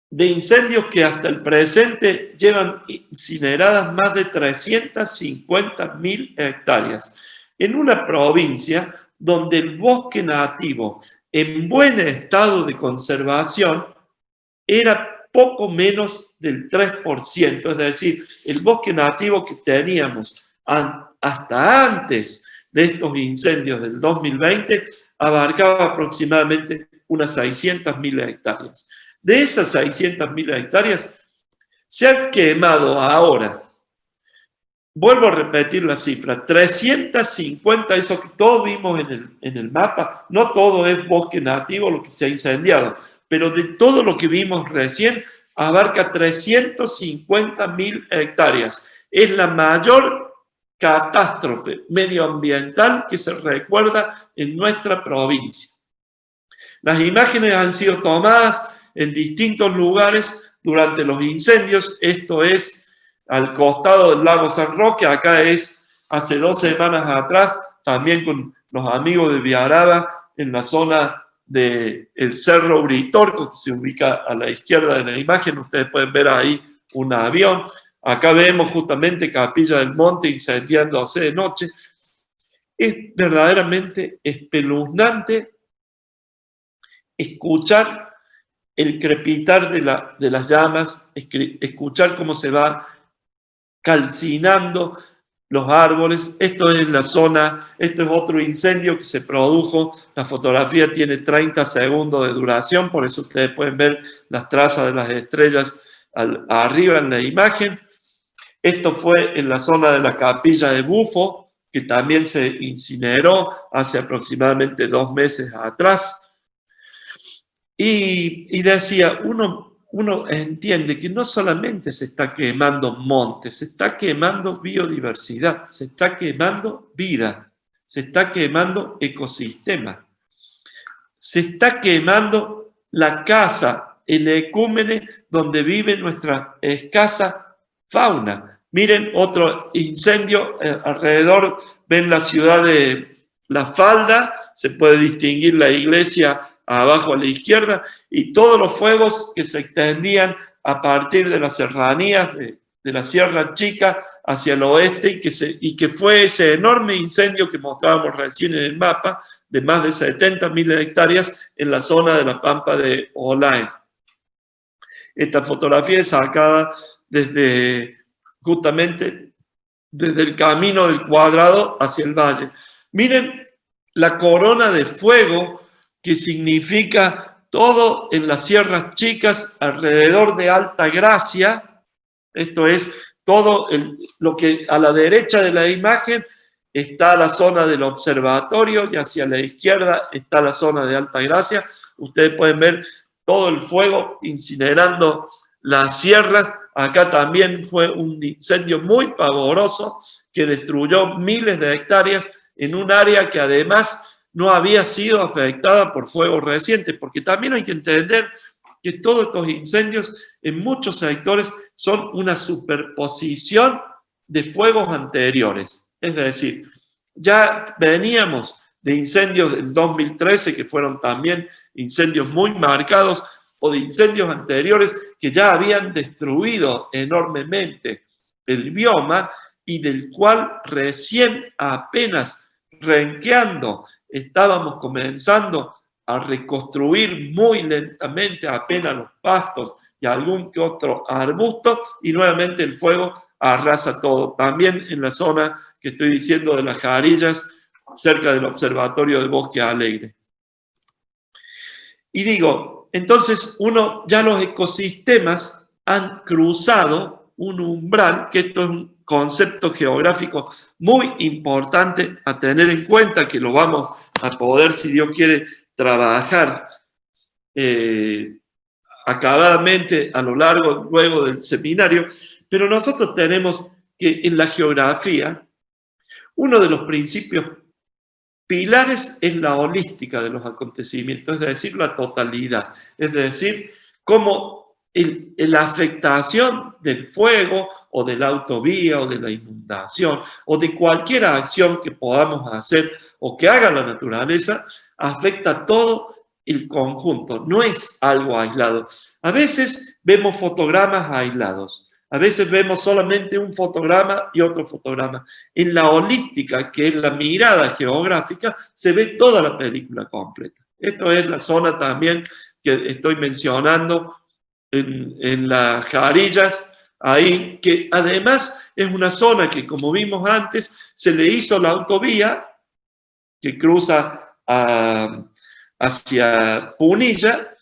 de incendios que hasta el presente llevan incineradas más de 350.000 hectáreas, en una provincia donde el bosque nativo en buen estado de conservación era poco menos del 3%, es decir, el bosque nativo que teníamos hasta antes de estos incendios del 2020 abarcaba aproximadamente unas 600.000 hectáreas. De esas 600.000 hectáreas se han quemado ahora, vuelvo a repetir la cifra, 350, eso que todos vimos en el mapa, no todo es bosque nativo lo que se ha incendiado, pero de todo lo que vimos recién, abarca 350.000 hectáreas. Es la mayor catástrofe medioambiental que se recuerda en nuestra provincia. Las imágenes han sido tomadas en distintos lugares durante los incendios. Esto es al costado del lago San Roque, acá es hace 2 semanas atrás, también con los amigos de Viaraba, en la zona del Cerro Uritorco, que se ubica a la izquierda de la imagen. Ustedes pueden ver ahí un avión. Acá vemos justamente Capilla del Monte incendiándose de noche. Es verdaderamente espeluznante escuchar el crepitar de las llamas, escuchar cómo se va calcinando los árboles. Esto es la zona, esto es otro incendio que se produjo. La fotografía tiene 30 segundos de duración, por eso ustedes pueden ver las trazas de las estrellas arriba en la imagen. Esto fue en la zona de la capilla de Bufo, que también se incineró hace aproximadamente 2 meses atrás. Y decía, uno entiende que no solamente se está quemando montes, se está quemando biodiversidad, se está quemando vida, se está quemando ecosistema, se está quemando la casa, el ecúmene donde vive nuestra escasa fauna. Miren otro incendio alrededor, ven la ciudad de La Falda, se puede distinguir la iglesia abajo a la izquierda, y todos los fuegos que se extendían a partir de las serranías de la Sierra Chica hacia el oeste, y que fue ese enorme incendio que mostrábamos recién en el mapa, de más de 70.000 hectáreas en la zona de la Pampa de Olain. Esta fotografía es sacada justamente desde el camino del Cuadrado hacia el valle. Miren la corona de fuego que significa todo en las Sierras Chicas alrededor de Altagracia. Esto es todo lo que a la derecha de la imagen está la zona del observatorio y hacia la izquierda está la zona de Altagracia. Ustedes pueden ver todo el fuego incinerando las sierras. Acá también fue un incendio muy pavoroso que destruyó miles de hectáreas en un área que además no había sido afectada por fuegos recientes, porque también hay que entender que todos estos incendios en muchos sectores son una superposición de fuegos anteriores. Es decir, ya veníamos de incendios del 2013, que fueron también incendios muy marcados, o de incendios anteriores que ya habían destruido enormemente el bioma y del cual recién apenas renqueando estábamos comenzando a reconstruir muy lentamente apenas los pastos y algún que otro arbusto, y nuevamente el fuego arrasa todo. También en la zona que estoy diciendo de las Jarillas, cerca del Observatorio de Bosque Alegre. Y digo, entonces ya los ecosistemas han cruzado un umbral, que esto es un concepto geográfico muy importante a tener en cuenta, que lo vamos a poder, si Dios quiere, trabajar acabadamente a lo largo, luego del seminario. Pero nosotros tenemos que en la geografía, uno de los principios pilares es la holística de los acontecimientos, es decir, la totalidad, es decir, cómo la afectación del fuego o de la autovía o de la inundación o de cualquier acción que podamos hacer o que haga la naturaleza afecta todo el conjunto, no es algo aislado. A veces vemos fotogramas aislados, a veces vemos solamente un fotograma y otro fotograma. En la holística, que es la mirada geográfica, se ve toda la película completa. Esto es la zona también que estoy mencionando en las Jarillas, ahí, que además es una zona que, como vimos antes, se le hizo la autovía que cruza hacia Punilla,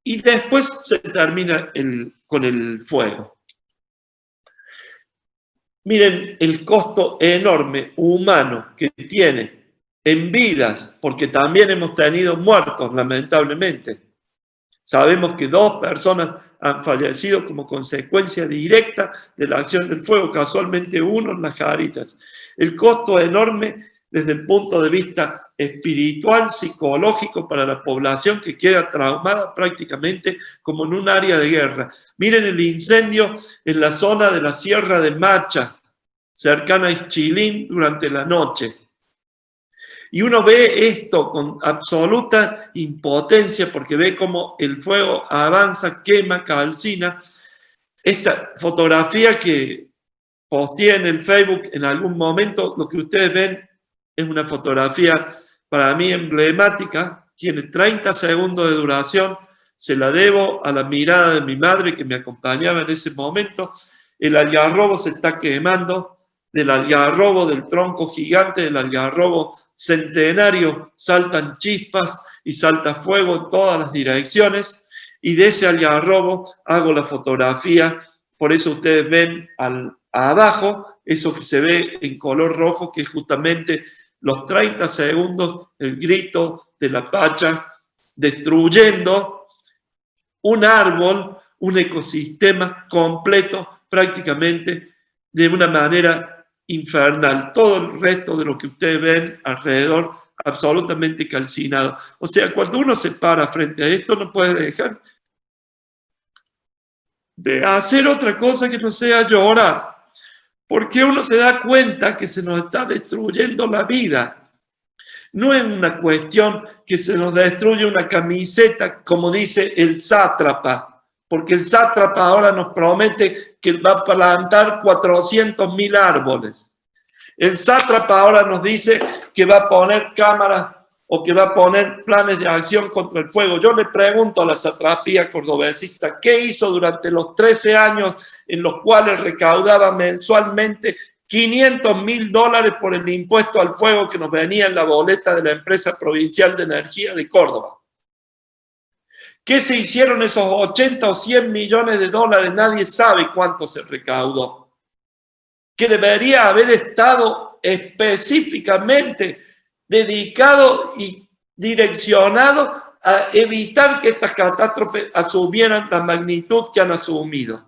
y después se termina con el fuego. Miren el costo enorme humano que tiene en vidas, porque también hemos tenido muertos, lamentablemente. Sabemos que 2 personas han fallecido como consecuencia directa de la acción del fuego, casualmente uno en las Jarillas. El costo enorme desde el punto de vista espiritual, psicológico, para la población que queda traumada prácticamente como en un área de guerra. Miren el incendio en la zona de la Sierra de Macha, cercana a Ischilín, durante la noche. Y uno ve esto con absoluta impotencia porque ve cómo el fuego avanza, quema, calcina. Esta fotografía que posteé en el Facebook en algún momento, lo que ustedes ven es una fotografía para mí emblemática, tiene 30 segundos de duración, se la debo a la mirada de mi madre que me acompañaba en ese momento. El algarrobo se está quemando, del algarrobo, del tronco gigante del algarrobo centenario, saltan chispas y salta fuego en todas las direcciones, y de ese algarrobo hago la fotografía. Por eso ustedes ven abajo eso que se ve en color rojo, que es justamente los 30 segundos, el grito de la pacha destruyendo un árbol, un ecosistema completo prácticamente de una manera infernal. Todo el resto de lo que ustedes ven alrededor absolutamente calcinado. O sea, cuando uno se para frente a esto, no puede dejar de hacer otra cosa que no sea llorar, porque uno se da cuenta que se nos está destruyendo la vida. No es una cuestión que se nos destruye una camiseta, como dice el sátrapa, porque el sátrapa ahora nos promete que va a plantar 400.000 árboles. El sátrapa ahora nos dice que va a poner cámaras o que va a poner planes de acción contra el fuego. Yo le pregunto a la satrapía cordobesista, ¿qué hizo durante los 13 años en los cuales recaudaba mensualmente $500.000 por el impuesto al fuego que nos venía en la boleta de la empresa provincial de energía de Córdoba? ¿Qué se hicieron esos 80 o 100 millones de dólares? Nadie sabe cuánto se recaudó. Que debería haber estado específicamente dedicado y direccionado a evitar que estas catástrofes asumieran la magnitud que han asumido.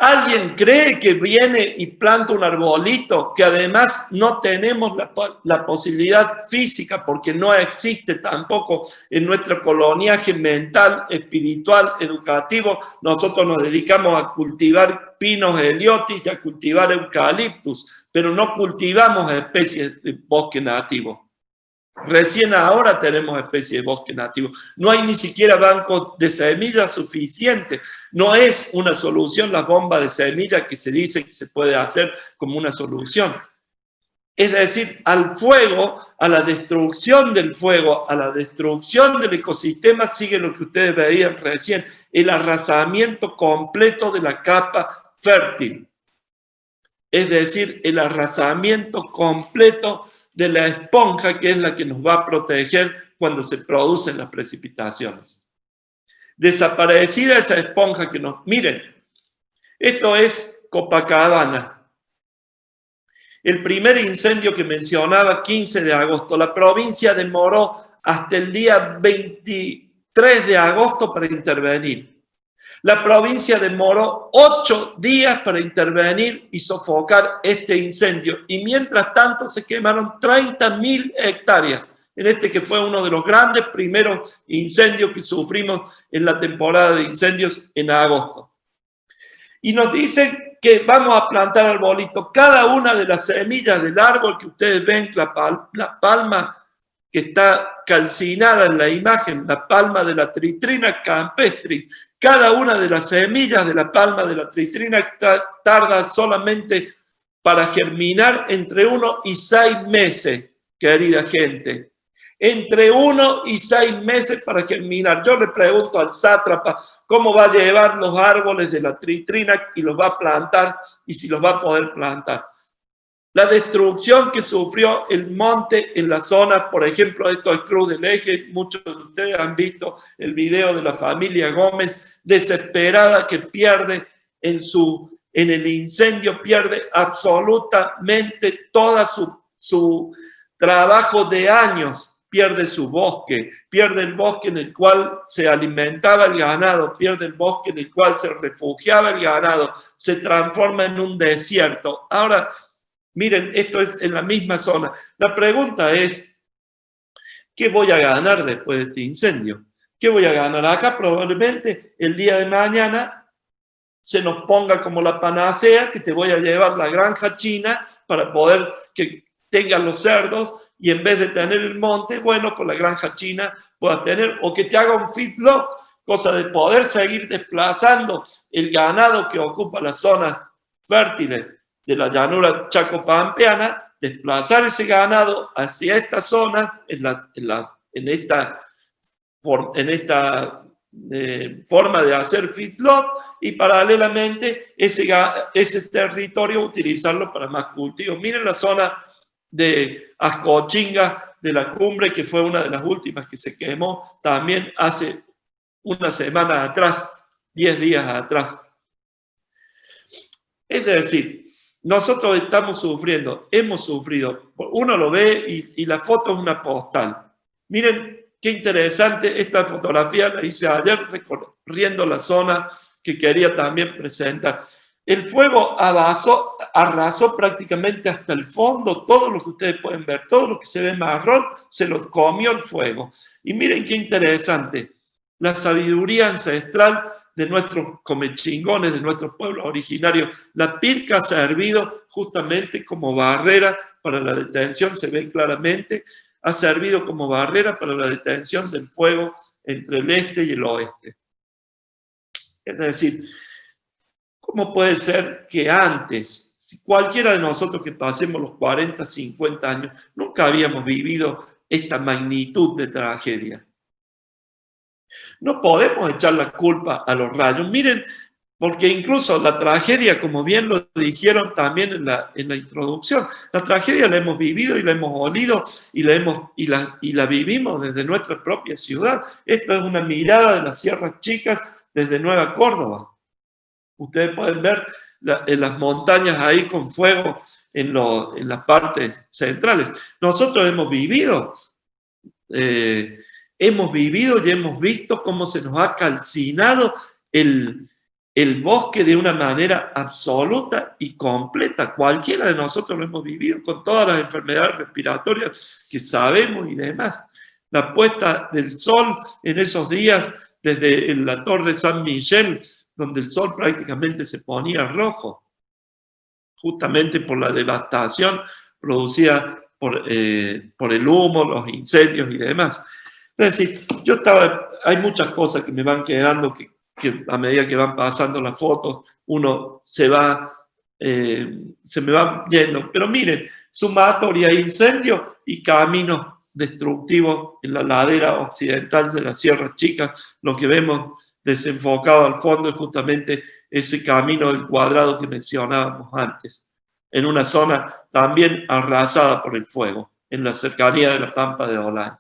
¿Alguien cree que viene y planta un arbolito que además no tenemos la posibilidad física, porque no existe tampoco en nuestro coloniaje mental, espiritual, educativo? Nosotros nos dedicamos a cultivar pinos heliotis y a cultivar eucaliptus, pero no cultivamos especies de bosque nativo. Recién ahora tenemos especies de bosque nativo. No hay ni siquiera bancos de semillas suficientes. No es una solución la bomba de semillas que se dice que se puede hacer como una solución. Es decir, al fuego, a la destrucción del fuego, a la destrucción del ecosistema, sigue lo que ustedes veían recién, el arrasamiento completo de la capa fértil. Es decir, el arrasamiento completo de la esponja, que es la que nos va a proteger cuando se producen las precipitaciones. Desaparecida esa esponja que nos... Miren, esto es Copacabana. El primer incendio que mencionaba, 15 de agosto. La provincia demoró hasta el día 23 de agosto para intervenir. La provincia demoró 8 días para intervenir y sofocar este incendio. Y mientras tanto se quemaron 30.000 hectáreas. En este que fue uno de los grandes primeros incendios que sufrimos en la temporada de incendios en agosto. Y nos dicen que vamos a plantar arbolitos. Cada una de las semillas del árbol que ustedes ven, la palma que está calcinada en la imagen, la palma de la Tritrina campestris, cada una de las semillas de la palma de la Tritrina tarda solamente para germinar entre 1 y 6 meses, querida gente. Entre 1 y 6 meses para germinar. Yo le pregunto al sátrapa cómo va a llevar los árboles de la Tritrina y los va a plantar y si los va a poder plantar. La destrucción que sufrió el monte en la zona, por ejemplo, esto es Cruz del Eje, muchos de ustedes han visto el video de la familia Gómez, desesperada, que pierde en el incendio, pierde absolutamente todo su trabajo de años, pierde su bosque, pierde el bosque en el cual se alimentaba el ganado, pierde el bosque en el cual se refugiaba el ganado, se transforma en un desierto. Ahora, miren, esto es en la misma zona. La pregunta es, ¿qué voy a ganar después de este incendio? ¿Qué voy a ganar? Acá probablemente el día de mañana se nos ponga como la panacea que te voy a llevar la granja china para poder que tengan los cerdos y en vez de tener el monte, bueno, pues la granja china pueda tener, o que te haga un feedlot, cosa de poder seguir desplazando el ganado que ocupa las zonas fértiles de la llanura chacopampeana, desplazar ese ganado hacia esta zona, en la en esta forma de hacer feedlot, y paralelamente ese territorio utilizarlo para más cultivos. Miren la zona de Ascochinga de la Cumbre, que fue una de las últimas que se quemó también hace una semana atrás, 10 días atrás. Es decir, nosotros estamos sufriendo, hemos sufrido. Uno lo ve y la foto es una postal. Miren qué interesante, esta fotografía la hice ayer recorriendo la zona que quería también presentar. El fuego arrasó prácticamente hasta el fondo, todo lo que ustedes pueden ver, todo lo que se ve marrón, se lo comió el fuego. Y miren qué interesante, la sabiduría ancestral de nuestros comechingones, de nuestros pueblos originarios. La pirca ha servido justamente como barrera para la detención, se ve claramente, ha servido como barrera para la detención del fuego entre el este y el oeste. Es decir, ¿cómo puede ser que antes, si cualquiera de nosotros que pasemos los 40, 50 años, nunca habíamos vivido esta magnitud de tragedia? No podemos echar la culpa a los rayos. Miren, porque incluso la tragedia, como bien lo dijeron también en la introducción, la tragedia la hemos vivido y la hemos olido y la vivimos desde nuestra propia ciudad. Esta es una mirada de las Sierras Chicas desde Nueva Córdoba. Ustedes pueden ver en las montañas ahí con fuego en las partes centrales. Nosotros hemos vivido y hemos visto cómo se nos ha calcinado el bosque de una manera absoluta y completa. Cualquiera de nosotros lo hemos vivido con todas las enfermedades respiratorias que sabemos y demás. La puesta del sol en esos días desde la Torre San Miguel, donde el sol prácticamente se ponía rojo, justamente por la devastación producida por el humo, los incendios y demás. Es decir, hay muchas cosas que me van quedando que a medida que van pasando las fotos, uno se me va yendo. Pero miren, sumatoria, incendio y caminos destructivos en la ladera occidental de las Sierras Chicas. Lo que vemos desenfocado al fondo es justamente ese camino del cuadrado que mencionábamos antes, en una zona también arrasada por el fuego, en la cercanía de la Pampa de Olaya.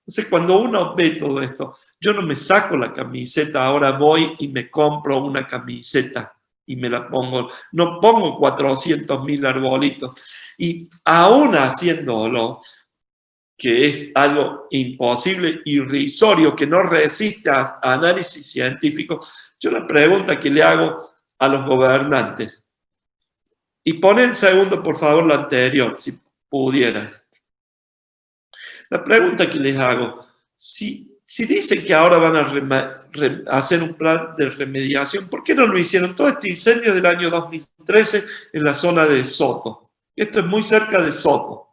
Entonces, cuando uno ve todo esto, yo no me saco la camiseta, ahora voy y me compro una camiseta y me la pongo. No pongo 400.000 arbolitos. Y aún haciéndolo, que es algo imposible, irrisorio, que no resiste a análisis científico, yo la pregunta que le hago a los gobernantes, y pon en segundo, por favor, la anterior, si pudieras. La pregunta que les hago, si dicen que ahora van a hacer un plan de remediación, ¿por qué no lo hicieron? Todo este incendio del año 2013 en la zona de Soto. Esto es muy cerca de Soto.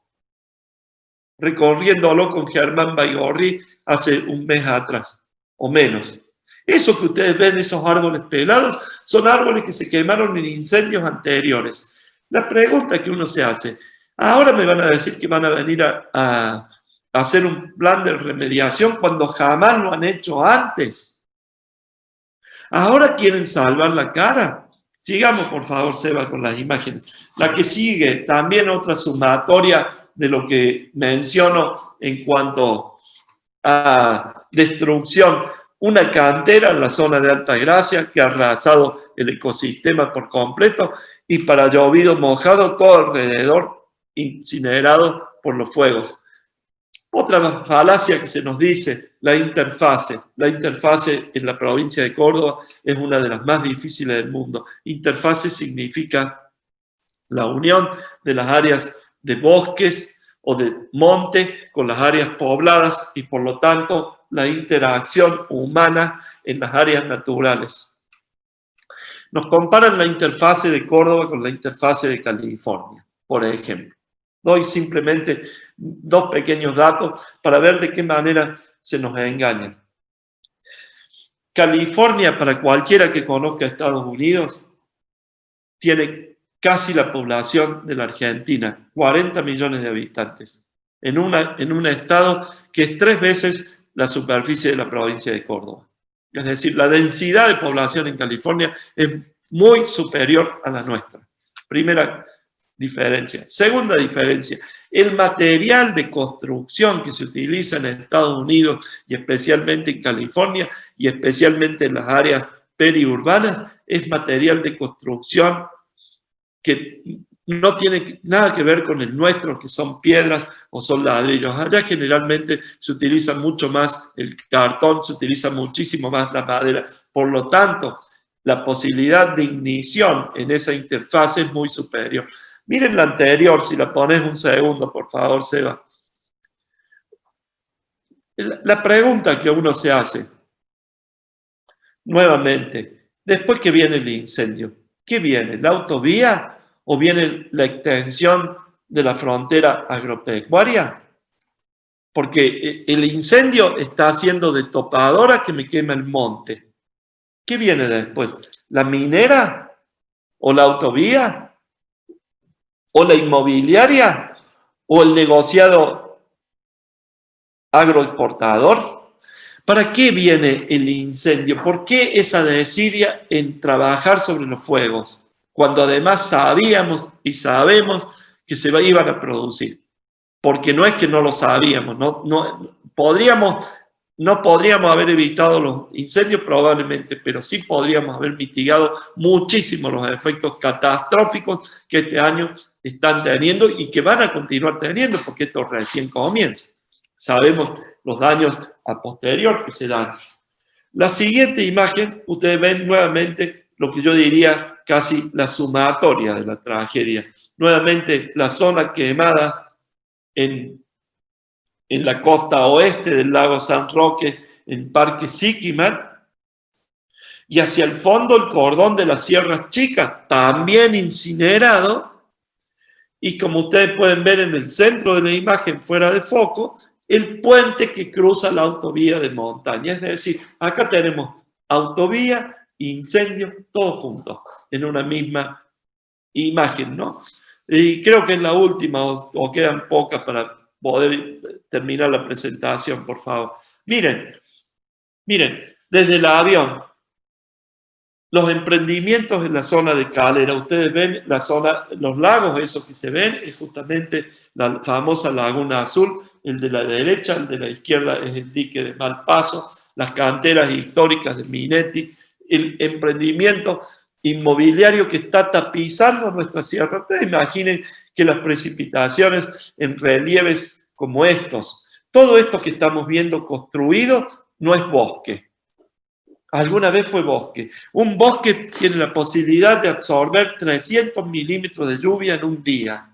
Recorriéndolo con Germán Baigorri hace un mes atrás, o menos. Eso que ustedes ven, esos árboles pelados, son árboles que se quemaron en incendios anteriores. La pregunta que uno se hace, ahora me van a decir que van a venir a hacer un plan de remediación cuando jamás lo han hecho antes. Ahora quieren salvar la cara. Sigamos, por favor, Seba, con las imágenes. La que sigue, también otra sumatoria de lo que menciono en cuanto a destrucción. Una cantera en la zona de Altagracia que ha arrasado el ecosistema por completo y para llovido mojado todo alrededor incinerado por los fuegos. Otra falacia que se nos dice, la interfase. La interfase en la provincia de Córdoba es una de las más difíciles del mundo. Interfase significa la unión de las áreas de bosques o de monte con las áreas pobladas y por lo tanto la interacción humana en las áreas naturales. Nos comparan la interfase de Córdoba con la interfase de California, por ejemplo. Doy simplemente 2 pequeños datos para ver de qué manera se nos engañan. California, para cualquiera que conozca Estados Unidos, tiene casi la población de la Argentina, 40 millones de habitantes. en un estado que es 3 veces la superficie de la provincia de Córdoba. Es decir, la densidad de población en California es muy superior a la nuestra. Primera diferencia. Segunda diferencia, el material de construcción que se utiliza en Estados Unidos y especialmente en California y especialmente en las áreas periurbanas es material de construcción que no tiene nada que ver con el nuestro, que son piedras o son ladrillos. Allá generalmente se utiliza mucho más el cartón, se utiliza muchísimo más la madera. Por lo tanto, la posibilidad de ignición en esa interfaz es muy superior. Miren la anterior, si la pones un segundo, por favor, Seba. La pregunta que uno se hace, nuevamente, después que viene el incendio, ¿qué viene? ¿La autovía o viene la extensión de la frontera agropecuaria? Porque el incendio está haciendo de topadora que me quema el monte. ¿Qué viene después? ¿La minera? ¿O la autovía? ¿O la inmobiliaria? ¿O el negociado agroexportador? ¿Para qué viene el incendio? ¿Por qué esa desidia en trabajar sobre los fuegos? Cuando además sabíamos y sabemos que se iban a producir. Porque no es que no lo sabíamos, no podríamos haber evitado los incendios probablemente, pero sí podríamos haber mitigado muchísimo los efectos catastróficos que este año están teniendo y que van a continuar teniendo, porque esto recién comienza. Sabemos los daños a posterior que se dan. La siguiente imagen, ustedes ven nuevamente lo que yo diría casi la sumatoria de la tragedia. Nuevamente la zona quemada en la costa oeste del lago San Roque, en Parque Siquimat, y hacia el fondo el cordón de las Sierras Chicas, también incinerado, y como ustedes pueden ver en el centro de la imagen, fuera de foco, el puente que cruza la autovía de montaña. Es decir, acá tenemos autovía, incendio, todos juntos, en una misma imagen, ¿no? Y creo que es la última, o quedan pocas para poder terminar la presentación, por favor. Miren, desde el avión, los emprendimientos en la zona de Calera, ustedes ven la zona, los lagos, esos que se ven, es justamente la famosa Laguna Azul, el de la derecha, el de la izquierda es el dique de Malpaso, las canteras históricas de Minetti, el emprendimiento inmobiliario que está tapizando nuestra sierra. Ustedes imaginen que las precipitaciones en relieves como estos, todo esto que estamos viendo construido no es bosque. Alguna vez fue bosque. Un bosque tiene la posibilidad de absorber 300 milímetros de lluvia en un día.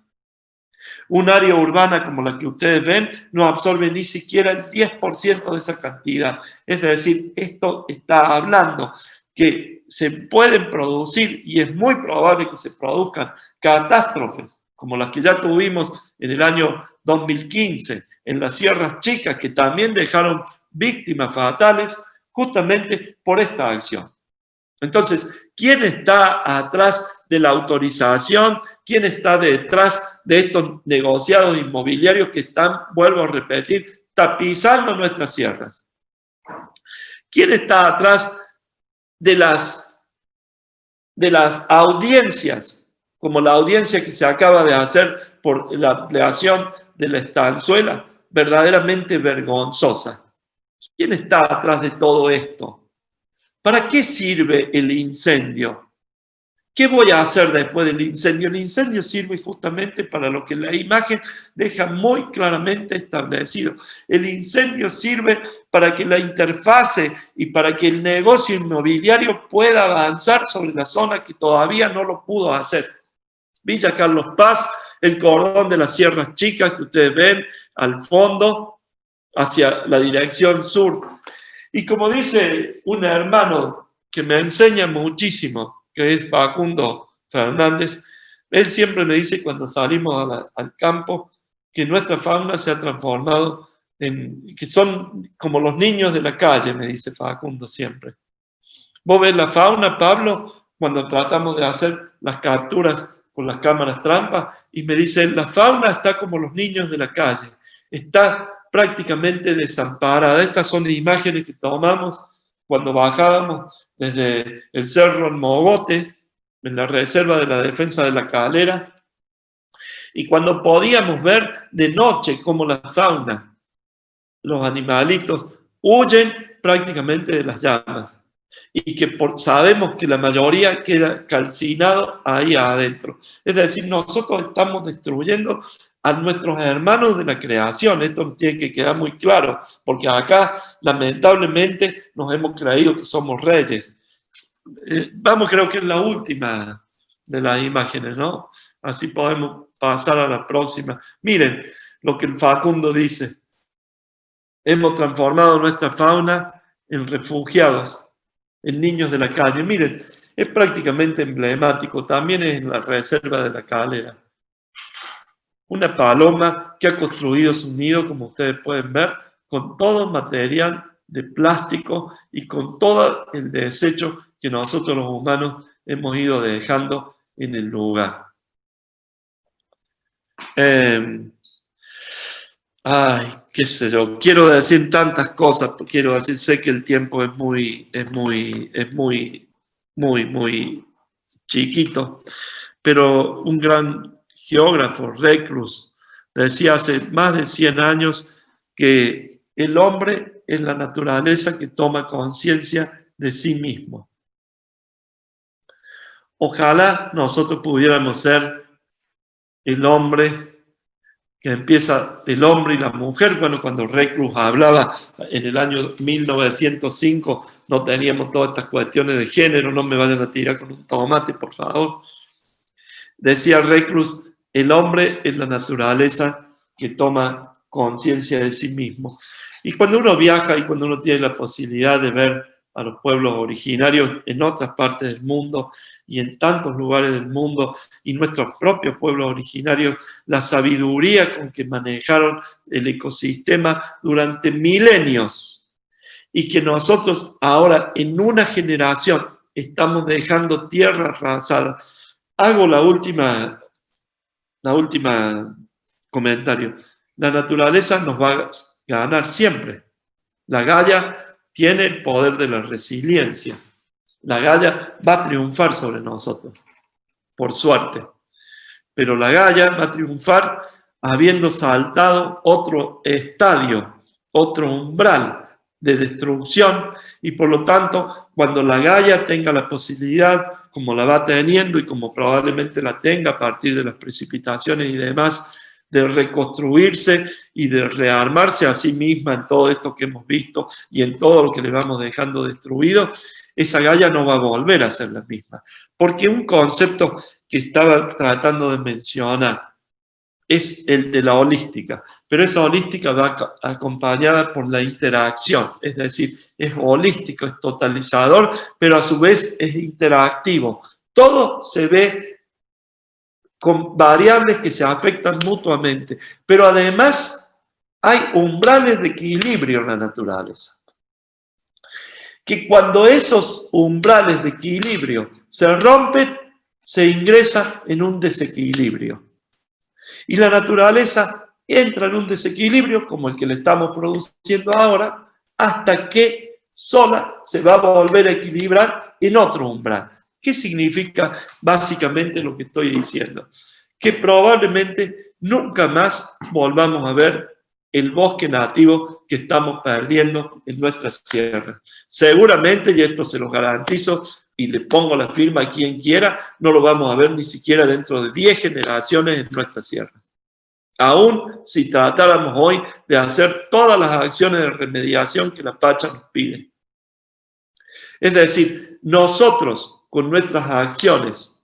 Un área urbana como la que ustedes ven no absorbe ni siquiera el 10% de esa cantidad. Es decir, esto está hablando que se pueden producir, y es muy probable que se produzcan, catástrofes como las que ya tuvimos en el año 2015 en las Sierras Chicas, que también dejaron víctimas fatales justamente por esta acción. Entonces, ¿quién está atrás de la autorización? ¿Quién está detrás de estos negociados inmobiliarios que están, vuelvo a repetir, tapizando nuestras sierras? ¿Quién está atrás de las audiencias, como la audiencia que se acaba de hacer por la ampliación de la estanzuela, verdaderamente vergonzosa? ¿Quién está atrás de todo esto? ¿Para qué sirve el incendio? ¿Qué voy a hacer después del incendio? El incendio sirve justamente para lo que la imagen deja muy claramente establecido. El incendio sirve para que la interfase y para que el negocio inmobiliario pueda avanzar sobre la zona que todavía no lo pudo hacer. Villa Carlos Paz, el cordón de las Sierras Chicas que ustedes ven al fondo, hacia la dirección sur. Y como dice un hermano que me enseña muchísimo, que es Facundo Fernández, él siempre me dice cuando salimos al campo que nuestra fauna se ha transformado en, que son como los niños de la calle, me dice Facundo siempre. Vos ves la fauna, Pablo, cuando tratamos de hacer las capturas con las cámaras trampa, y me dice, la fauna está como los niños de la calle. está prácticamente desamparada. Estas son imágenes que tomamos cuando bajábamos desde el Cerro El Mogote, en la reserva de la defensa de la Calera, y cuando podíamos ver de noche cómo la fauna, los animalitos, huyen prácticamente de las llamas y que sabemos que la mayoría queda calcinado ahí adentro. Es decir, nosotros estamos destruyendo a nuestros hermanos de la creación. Esto nos tiene que quedar muy claro, porque acá lamentablemente nos hemos creído que somos reyes. Vamos, creo que es la última de las imágenes, ¿no? Así podemos pasar a la próxima. Miren lo que el Facundo dice. Hemos transformado nuestra fauna en refugiados, en niños de la calle. Miren, es prácticamente emblemático. También es en la reserva de la Calera. Una paloma que ha construido su nido, como ustedes pueden ver, con todo material de plástico y con todo el desecho que nosotros los humanos hemos ido dejando en el lugar. Ay, qué sé yo, quiero decir tantas cosas, quiero decir, sé que el tiempo es muy chiquito, pero un gran geógrafo, Reclus, decía hace más de 100 años que el hombre es la naturaleza que toma conciencia de sí mismo. Ojalá nosotros pudiéramos ser el hombre que empieza el hombre y la mujer. Bueno, cuando Reclus hablaba en el año 1905, no teníamos todas estas cuestiones de género, no me vayan a tirar con un tomate, por favor. Decía Reclus, el hombre es la naturaleza que toma conciencia de sí mismo. Y cuando uno viaja y cuando uno tiene la posibilidad de ver a los pueblos originarios en otras partes del mundo y en tantos lugares del mundo y nuestros propios pueblos originarios, la sabiduría con que manejaron el ecosistema durante milenios y que nosotros ahora en una generación estamos dejando tierra arrasada. Hago la última comentario. La naturaleza nos va a ganar siempre. La Gaia tiene el poder de la resiliencia. La Gaia va a triunfar sobre nosotros, por suerte. Pero la Gaia va a triunfar habiendo saltado otro estadio, otro umbral de destrucción, y por lo tanto, cuando la Gaia tenga la posibilidad, como la va teniendo y como probablemente la tenga a partir de las precipitaciones y demás, de reconstruirse y de rearmarse a sí misma en todo esto que hemos visto y en todo lo que le vamos dejando destruido, esa Gaia no va a volver a ser la misma. Porque un concepto que estaba tratando de mencionar es el de la holística, pero esa holística va acompañada por la interacción, es decir, es holístico, es totalizador, pero a su vez es interactivo. Todo se ve con variables que se afectan mutuamente, pero además hay umbrales de equilibrio en la naturaleza. Que cuando esos umbrales de equilibrio se rompen, se ingresa en un desequilibrio. Y la naturaleza entra en un desequilibrio como el que le estamos produciendo ahora, hasta que sola se va a volver a equilibrar en otro umbral. ¿Qué significa básicamente lo que estoy diciendo? Que probablemente nunca más volvamos a ver el bosque nativo que estamos perdiendo en nuestras sierras. Seguramente, y esto se lo garantizo, y le pongo la firma a quien quiera, no lo vamos a ver ni siquiera dentro de 10 generaciones en nuestra sierra. Aún si tratáramos hoy de hacer todas las acciones de remediación que la Pacha nos pide. Es decir, nosotros con nuestras acciones,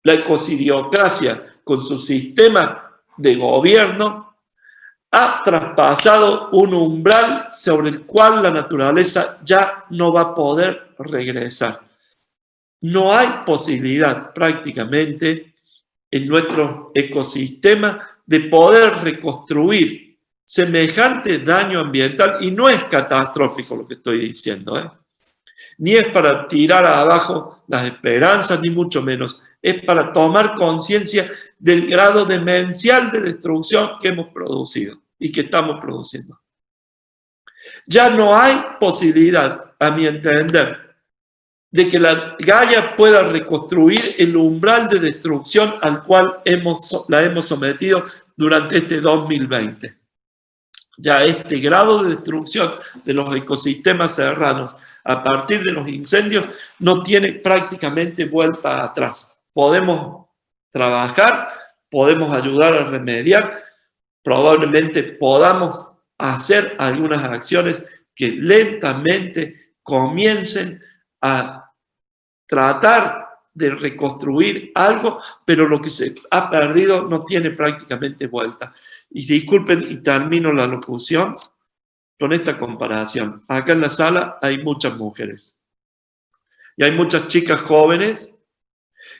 la ecocidiocracia con su sistema de gobierno, ha traspasado un umbral sobre el cual la naturaleza ya no va a poder regresar. No hay posibilidad prácticamente en nuestro ecosistema de poder reconstruir semejante daño ambiental, y no es catastrófico lo que estoy diciendo, ni es para tirar abajo las esperanzas, ni mucho menos, es para tomar conciencia del grado demencial de destrucción que hemos producido. y que estamos produciendo. Ya no hay posibilidad, a mi entender, de que la Gaia pueda reconstruir el umbral de destrucción al cual la hemos sometido durante este 2020. Ya este grado de destrucción de los ecosistemas serranos a partir de los incendios no tiene prácticamente vuelta atrás. Podemos trabajar, podemos ayudar a remediar, probablemente podamos hacer algunas acciones que lentamente comiencen a tratar de reconstruir algo, pero lo que se ha perdido no tiene prácticamente vuelta. Y disculpen, y termino la locución con esta comparación. Acá en la sala hay muchas mujeres y hay muchas chicas jóvenes,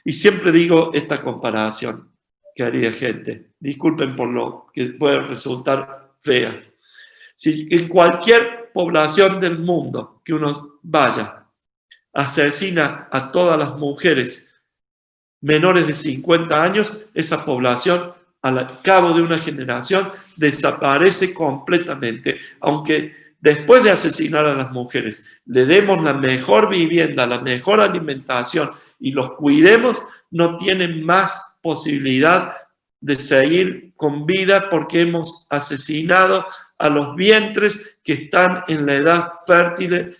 y siempre digo esta comparación, querida gente. Disculpen por lo que puede resultar fea. Si en cualquier población del mundo que uno vaya, asesina a todas las mujeres menores de 50 años, esa población al cabo de una generación desaparece completamente. Aunque después de asesinar a las mujeres le demos la mejor vivienda, la mejor alimentación y los cuidemos, no tienen más posibilidad de seguir con vida porque hemos asesinado a los vientres que están en la edad fértil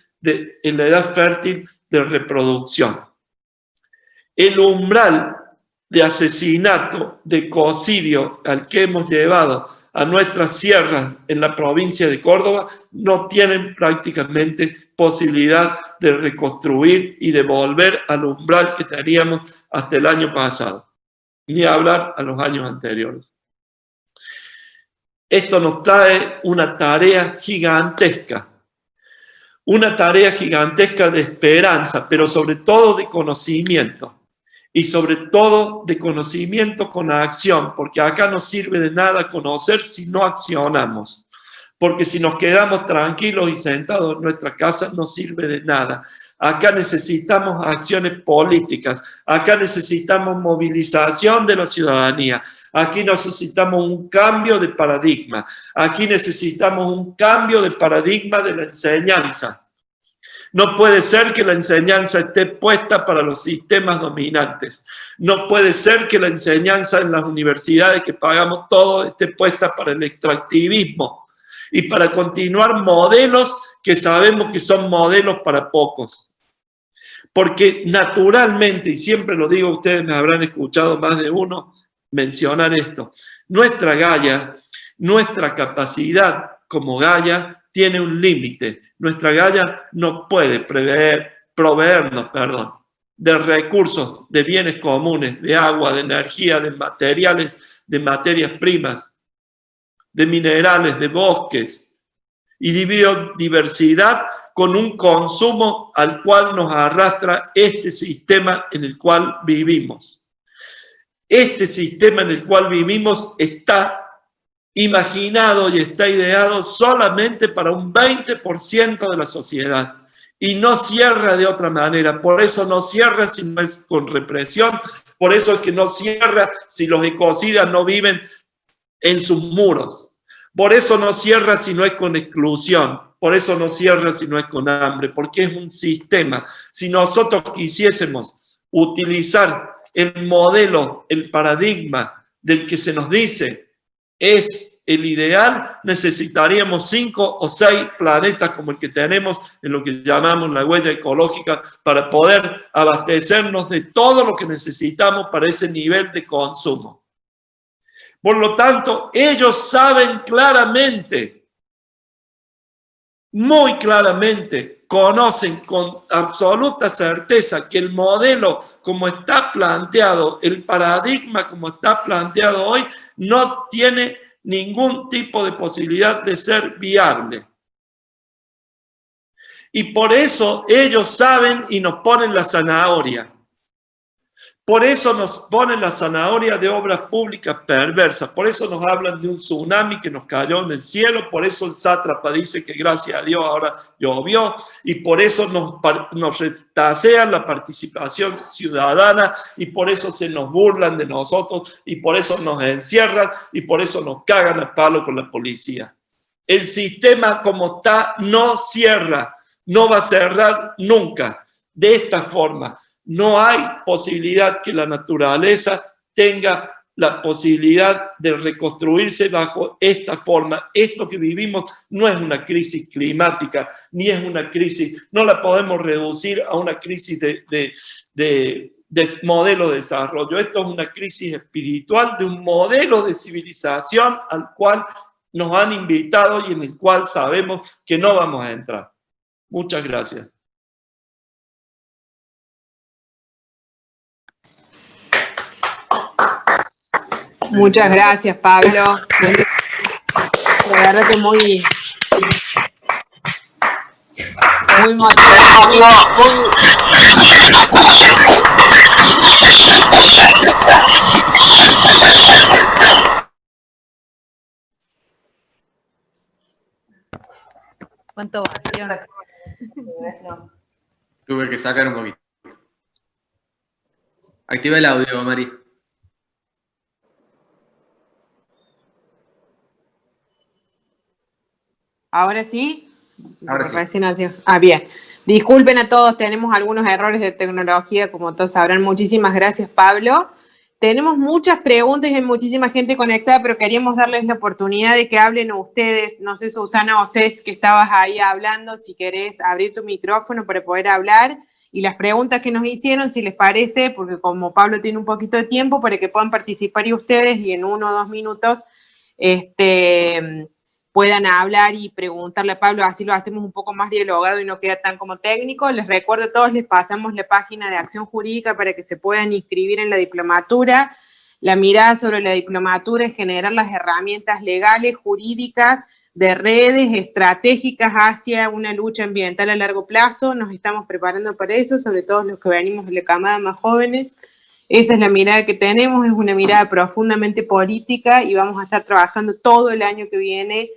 de reproducción. El umbral de asesinato, de ecocidio al que hemos llevado a nuestras sierras en la provincia de Córdoba no tienen prácticamente posibilidad de reconstruir y de volver al umbral que teníamos hasta el año pasado, ni hablar a los años anteriores. Esto nos trae una tarea gigantesca de esperanza, pero sobre todo de conocimiento. Y sobre todo de conocimiento con acción, porque acá no sirve de nada conocer si no accionamos. Porque si nos quedamos tranquilos y sentados en nuestra casa no sirve de nada. Acá necesitamos acciones políticas, acá necesitamos movilización de la ciudadanía, aquí necesitamos un cambio de paradigma, aquí necesitamos un cambio de paradigma de la enseñanza. No puede ser que la enseñanza esté puesta para los sistemas dominantes. No puede ser que la enseñanza en las universidades que pagamos todos esté puesta para el extractivismo y para continuar modelos que sabemos que son modelos para pocos. Porque naturalmente, y siempre lo digo, ustedes me habrán escuchado más de uno mencionar esto, nuestra Gaia, nuestra capacidad como Gaia tiene un límite. Nuestra Gaia no puede proveernos de recursos, de bienes comunes, de agua, de energía, de materiales, de materias primas, de minerales, de bosques y de biodiversidad con un consumo al cual nos arrastra este sistema en el cual vivimos. Este sistema en el cual vivimos está imaginado y está ideado solamente para un 20% de la sociedad y no cierra de otra manera. Por eso no cierra si no es con represión, por eso es que no cierra si los ecocidas no viven en sus muros, por eso no cierra si no es con exclusión, por eso no cierra si no es con hambre, porque es un sistema. Si nosotros quisiésemos utilizar el modelo, el paradigma del que se nos dice es el ideal, necesitaríamos 5 o 6 planetas como el que tenemos en lo que llamamos la huella ecológica para poder abastecernos de todo lo que necesitamos para ese nivel de consumo. Por lo tanto, ellos saben claramente, muy claramente, conocen con absoluta certeza que el modelo como está planteado, el paradigma como está planteado hoy, no tiene ningún tipo de posibilidad de ser viable. Y por eso ellos saben y nos ponen la zanahoria. Por eso nos ponen la zanahoria de obras públicas perversas, por eso nos hablan de un tsunami que nos cayó en el cielo, por eso el sátrapa dice que gracias a Dios ahora llovió, y por eso nos retasean la participación ciudadana, y por eso se nos burlan de nosotros, y por eso nos encierran, y por eso nos cagan a palo con la policía. El sistema como está no cierra, no va a cerrar nunca, de esta forma. No hay posibilidad que la naturaleza tenga la posibilidad de reconstruirse bajo esta forma. Esto que vivimos no es una crisis climática, ni es una crisis, no la podemos reducir a una crisis de modelo de desarrollo. Esto es una crisis espiritual de un modelo de civilización al cual nos han invitado y en el cual sabemos que no vamos a entrar. Muchas gracias. Muchas gracias, Pablo. De verdad que muy motivado. ¿Cuánto ovación? Tuve que sacar un poquito. Activa el audio, Mari. ¿Ahora sí? Ahora sí. Bien. Disculpen a todos, tenemos algunos errores de tecnología, como todos sabrán. Muchísimas gracias, Pablo. Tenemos muchas preguntas y hay muchísima gente conectada, pero queríamos darles la oportunidad de que hablen ustedes. No sé, Susana o Cés, que estabas ahí hablando, si querés abrir tu micrófono para poder hablar. Y las preguntas que nos hicieron, si les parece, porque como Pablo tiene un poquito de tiempo, para que puedan participar y ustedes, y en 1 o 2 minutos, puedan hablar y preguntarle a Pablo, así lo hacemos un poco más dialogado y no queda tan como técnico. Les recuerdo a todos, les pasamos la página de Acción Jurídica para que se puedan inscribir en la diplomatura. La mirada sobre la diplomatura es generar las herramientas legales, jurídicas, de redes estratégicas hacia una lucha ambiental a largo plazo. Nos estamos preparando para eso, sobre todo los que venimos de la camada más jóvenes. Esa es la mirada que tenemos, es una mirada profundamente política y vamos a estar trabajando todo el año que viene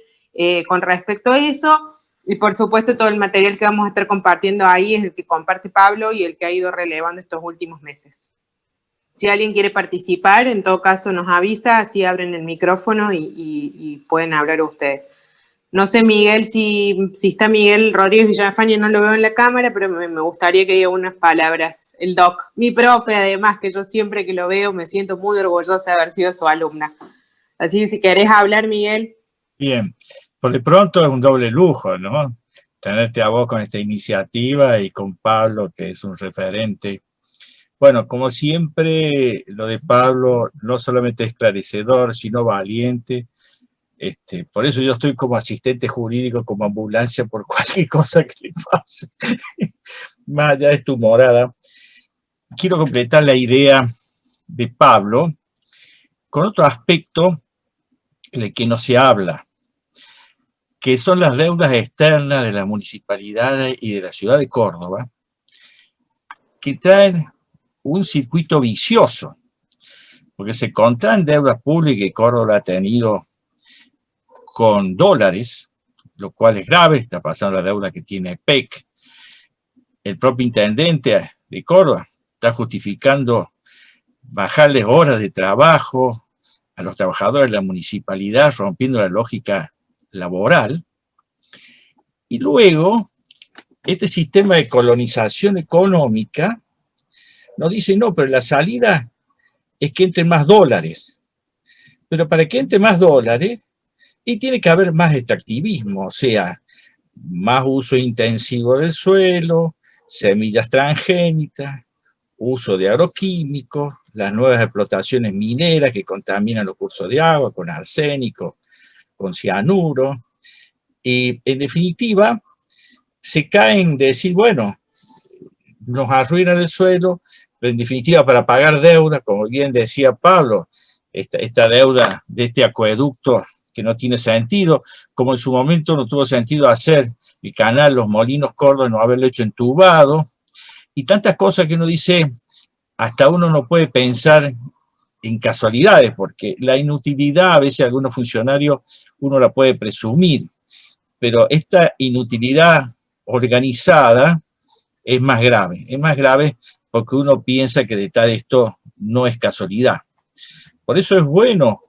con respecto a eso. Y por supuesto todo el material que vamos a estar compartiendo ahí es el que comparte Pablo y el que ha ido relevando estos últimos meses. Si alguien quiere participar, en todo caso nos avisa, así abren el micrófono y pueden hablar ustedes. No sé, Miguel, si está Miguel Rodríguez Villafañe, no lo veo en la cámara, pero me gustaría que diga unas palabras. El doc, mi profe, además, que yo siempre que lo veo me siento muy orgullosa de haber sido su alumna. Así que si querés hablar, Miguel. Bien, por de pronto es un doble lujo, ¿no? Tenerte a vos con esta iniciativa y con Pablo, que es un referente. Bueno, como siempre, lo de Pablo no solamente es esclarecedor, sino valiente. Por eso yo estoy como asistente jurídico, como ambulancia por cualquier cosa que le pase. Más allá de tu morada. Quiero completar la idea de Pablo con otro aspecto de que no se habla, que son las deudas externas de las municipalidades y de la ciudad de Córdoba, que traen un circuito vicioso, porque se contraen deudas públicas que Córdoba ha tenido con dólares, lo cual es grave, está pasando la deuda que tiene PEC. El propio intendente de Córdoba está justificando bajarles horas de trabajo a los trabajadores de la municipalidad, rompiendo la lógica laboral. Y luego, este sistema de colonización económica nos dice, no, pero la salida es que entre más dólares. Pero para que entre más dólares, y tiene que haber más extractivismo, o sea, más uso intensivo del suelo, semillas transgénicas, uso de agroquímicos, las nuevas explotaciones mineras que contaminan los cursos de agua con arsénico, con cianuro. Y en definitiva, se caen de decir, bueno, nos arruinan el suelo, pero en definitiva para pagar deuda, como bien decía Pablo, esta deuda de este acueducto que no tiene sentido, como en su momento no tuvo sentido hacer el canal Los Molinos Córdoba, no haberlo hecho entubado, y tantas cosas que uno dice, hasta uno no puede pensar en casualidades, porque la inutilidad a veces algunos funcionarios uno la puede presumir, pero esta inutilidad organizada es más grave porque uno piensa que detrás de esto no es casualidad. Por eso es bueno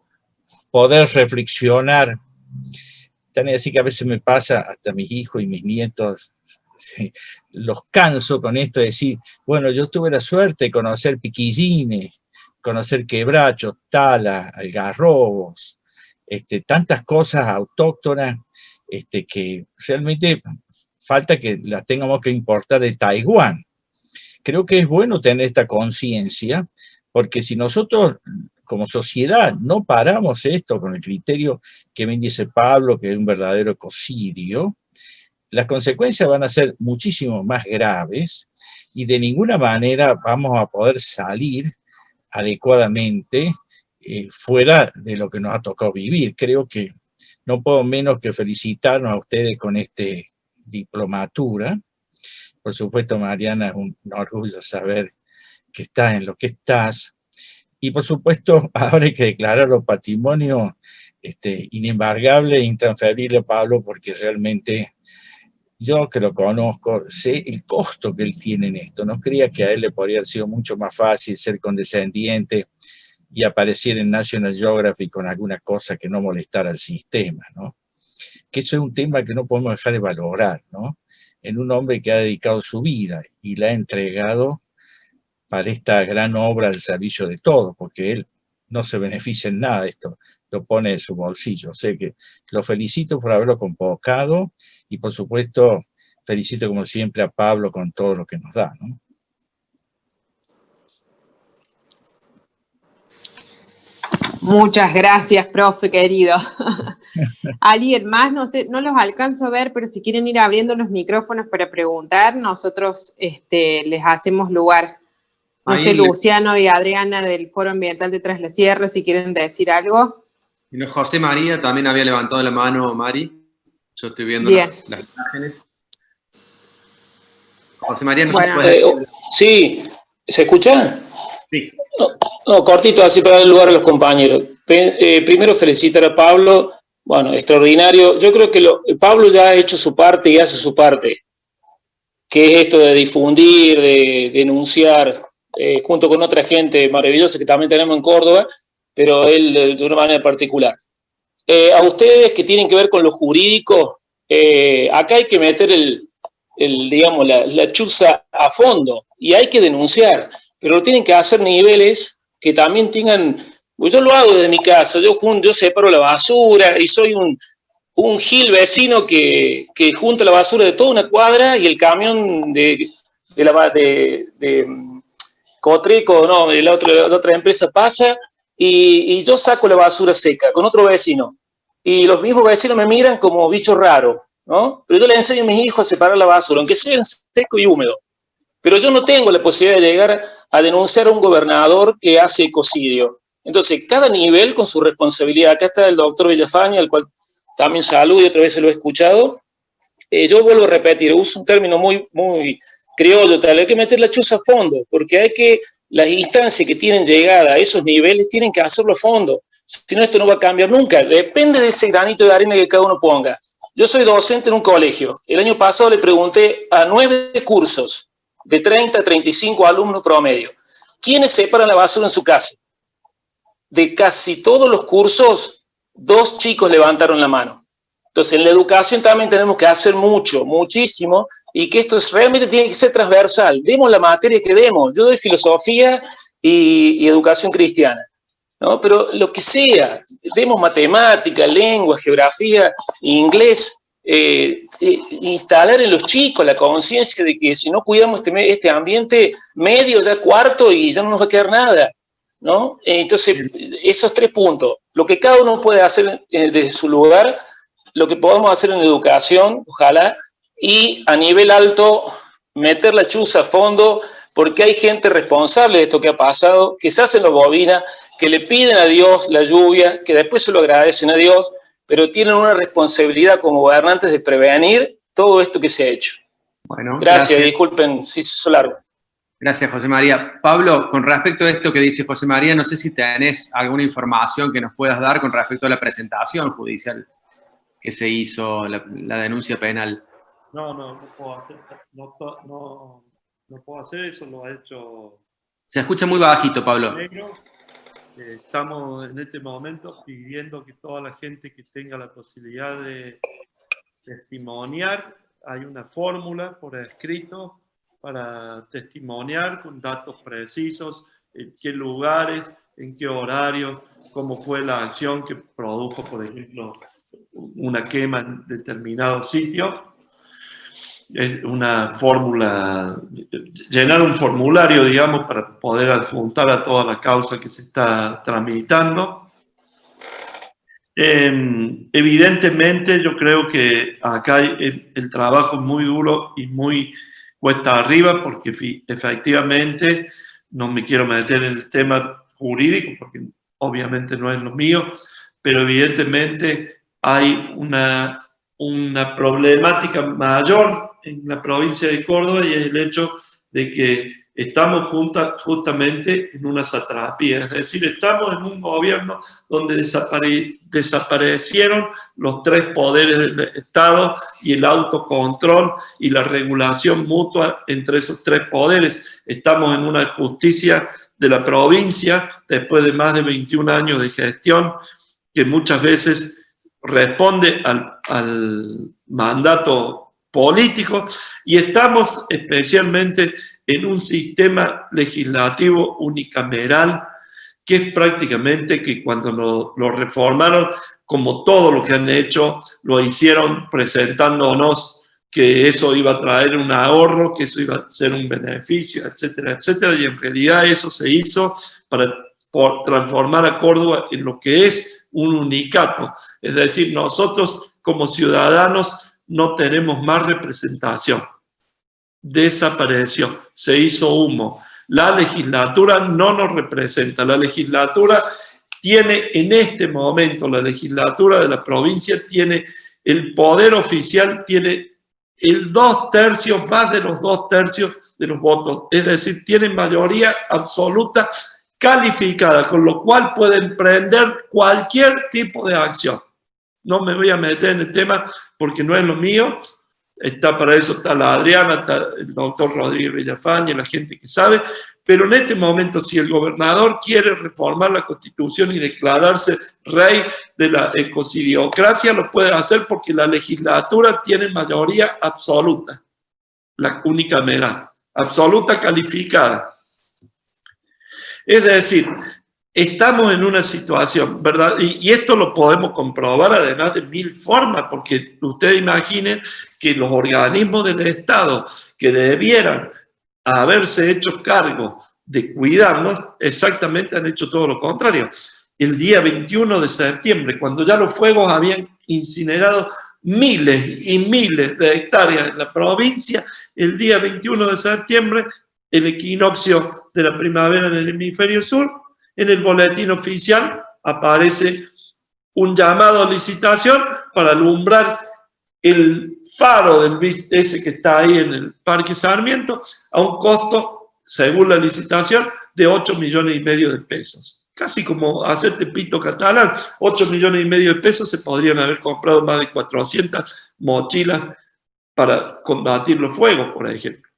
poder reflexionar. Tan así que a veces me pasa, hasta mis hijos y mis nietos, los canso con esto de decir, bueno, yo tuve la suerte de conocer piquillines, conocer quebrachos, talas, algarrobos, tantas cosas autóctonas que realmente falta que las tengamos que importar de Taiwán. Creo que es bueno tener esta conciencia, porque si nosotros como sociedad no paramos esto con el criterio que bien dice Pablo, que es un verdadero ecocidio, las consecuencias van a ser muchísimo más graves y de ninguna manera vamos a poder salir adecuadamente fuera de lo que nos ha tocado vivir. Creo que no puedo menos que felicitarnos a ustedes con diplomatura. Por supuesto, Mariana, es un orgullo saber que estás en lo que estás. Y por supuesto, ahora hay que declarar los patrimonios inembargables e intransferibles, Pablo, porque realmente yo que lo conozco, sé el costo que él tiene en esto. No creía que a él le podría haber sido mucho más fácil ser condescendiente y aparecer en National Geographic con alguna cosa que no molestara al sistema, ¿no? Que eso es un tema que no podemos dejar de valorar, ¿no? En un hombre que ha dedicado su vida y la ha entregado para esta gran obra al servicio de todos, porque él no se beneficia en nada de esto, lo pone en su bolsillo. O sea que lo felicito por haberlo convocado y por supuesto felicito como siempre a Pablo con todo lo que nos da, ¿no? Muchas gracias, profe querido. ¿Alguien más? No sé, no los alcanzo a ver, pero si quieren ir abriendo los micrófonos para preguntar, nosotros les hacemos lugar. No sé, Luciano y Adriana del Foro Ambiental de Tras la Sierra, si quieren decir algo. José María también había levantado la mano, Mari. Yo estoy viendo las imágenes. José María, no sé si puedes... Sí, ¿se escucha? Sí. No, cortito, así para dar lugar a los compañeros. Primero felicitar a Pablo, bueno, extraordinario. Yo creo que Pablo ya ha hecho su parte y hace su parte, que es esto de difundir, de denunciar, junto con otra gente maravillosa que también tenemos en Córdoba, pero él de una manera particular. A ustedes que tienen que ver con lo jurídico, acá hay que meter digamos, la chuza a fondo y hay que denunciar, pero lo tienen que hacer niveles que también tengan. Yo lo hago desde mi casa, yo separo la basura y soy un gil vecino que junta la basura de toda una cuadra y el camión de Cotreco, no, de la otra empresa pasa y yo saco la basura seca con otro vecino. Y los mismos vecinos me miran como bicho raro, ¿no? Pero yo les enseño a mis hijos a separar la basura, aunque sea seco y húmedo. Pero yo no tengo la posibilidad de llegar a denunciar a un gobernador que hace ecocidio. Entonces, cada nivel con su responsabilidad. Acá está el doctor Villafaña, al cual también saludo y otra vez se lo he escuchado. Yo vuelvo a repetir, uso un término muy, muy criollo, tal, hay que meter la chuza a fondo, porque las instancias que tienen llegada a esos niveles tienen que hacerlo a fondo. Si no, esto no va a cambiar nunca. Depende de ese granito de arena que cada uno ponga. Yo soy docente en un colegio. El año pasado le pregunté a 9 cursos de 30 a 35 alumnos promedio, ¿quiénes separan la basura en su casa? De casi todos los cursos, 2 chicos levantaron la mano. Entonces, en la educación también tenemos que hacer muchísimo, y que esto realmente tiene que ser transversal. Demos la materia que demos. Yo doy filosofía y educación cristiana, ¿no? Pero lo que sea, demos matemática, lengua, geografía, inglés, instalar en los chicos la conciencia de que si no cuidamos este ambiente medio, ya cuarto, y ya no nos va a quedar nada, ¿no? Entonces, esos 3 puntos, lo que cada uno puede hacer desde su lugar, lo que podamos hacer en educación, ojalá, y a nivel alto, meter la chuza a fondo, porque hay gente responsable de esto que ha pasado, que se hacen los bobinas, que le piden a Dios la lluvia, que después se lo agradecen a Dios, pero tienen una responsabilidad como gobernantes de prevenir todo esto que se ha hecho. Bueno, gracias. Disculpen si se hizo largo. Gracias, José María. Pablo, con respecto a esto que dice José María, no sé si tenés alguna información que nos puedas dar con respecto a la presentación judicial que se hizo, la denuncia penal. No puedo hacer eso, lo ha hecho... Se escucha muy bajito, Pablo. Estamos en este momento pidiendo que toda la gente que tenga la posibilidad de testimoniar, hay una fórmula por escrito para testimoniar con datos precisos, en qué lugares, en qué horarios, cómo fue la acción que produjo, por ejemplo, una quema en determinado sitio. Es una fórmula, llenar un formulario, digamos, para poder adjuntar a toda la causa que se está tramitando. Evidentemente, yo creo que acá el trabajo es muy duro y muy cuesta arriba, porque efectivamente no me quiero meter en el tema jurídico, porque obviamente no es lo mío, pero evidentemente hay una problemática mayor en la provincia de Córdoba, y es el hecho de que estamos justamente en una satrapía, es decir, estamos en un gobierno donde desaparecieron los tres poderes del Estado y el autocontrol y la regulación mutua entre esos tres poderes. Estamos en una justicia de la provincia, después de más de 21 años de gestión, que muchas veces responde al mandato político, y estamos especialmente en un sistema legislativo unicameral, que es prácticamente que cuando lo reformaron, como todo lo que han hecho, lo hicieron presentándonos que eso iba a traer un ahorro, que eso iba a ser un beneficio, etcétera, etcétera, y en realidad eso se hizo para transformar a Córdoba en lo que es un unicato. Es decir, nosotros como ciudadanos no tenemos más representación. Desapareció, se hizo humo. La legislatura no nos representa. La legislatura tiene en este momento, la legislatura de la provincia tiene el poder oficial, tiene el 2/3, más de los 2/3 de los votos. Es decir, tiene mayoría absoluta calificada, con lo cual puede emprender cualquier tipo de acción. No me voy a meter en el tema porque no es lo mío. Para eso está la Adriana, está el doctor Rodríguez Villafañe, la gente que sabe, pero en este momento, si el gobernador quiere reformar la Constitución y declararse rey de la ecocidiocracia, lo puede hacer porque la legislatura tiene mayoría absoluta, la unicameral, absoluta calificada. Es decir, estamos en una situación, ¿verdad? Y esto lo podemos comprobar además de mil formas, porque ustedes imaginen que los organismos del Estado que debieran haberse hecho cargo de cuidarnos, exactamente han hecho todo lo contrario. El día 21 de septiembre, cuando ya los fuegos habían incinerado miles y miles de hectáreas en la provincia, el día 21 de septiembre, el equinoccio de la primavera en el hemisferio sur, en el boletín oficial aparece un llamado a licitación para alumbrar el faro ese que está ahí en el Parque Sarmiento a un costo, según la licitación, de 8,5 millones de pesos. Casi como hacerte pito catalán, 8,5 millones de pesos se podrían haber comprado más de 400 mochilas para combatir los fuegos, por ejemplo.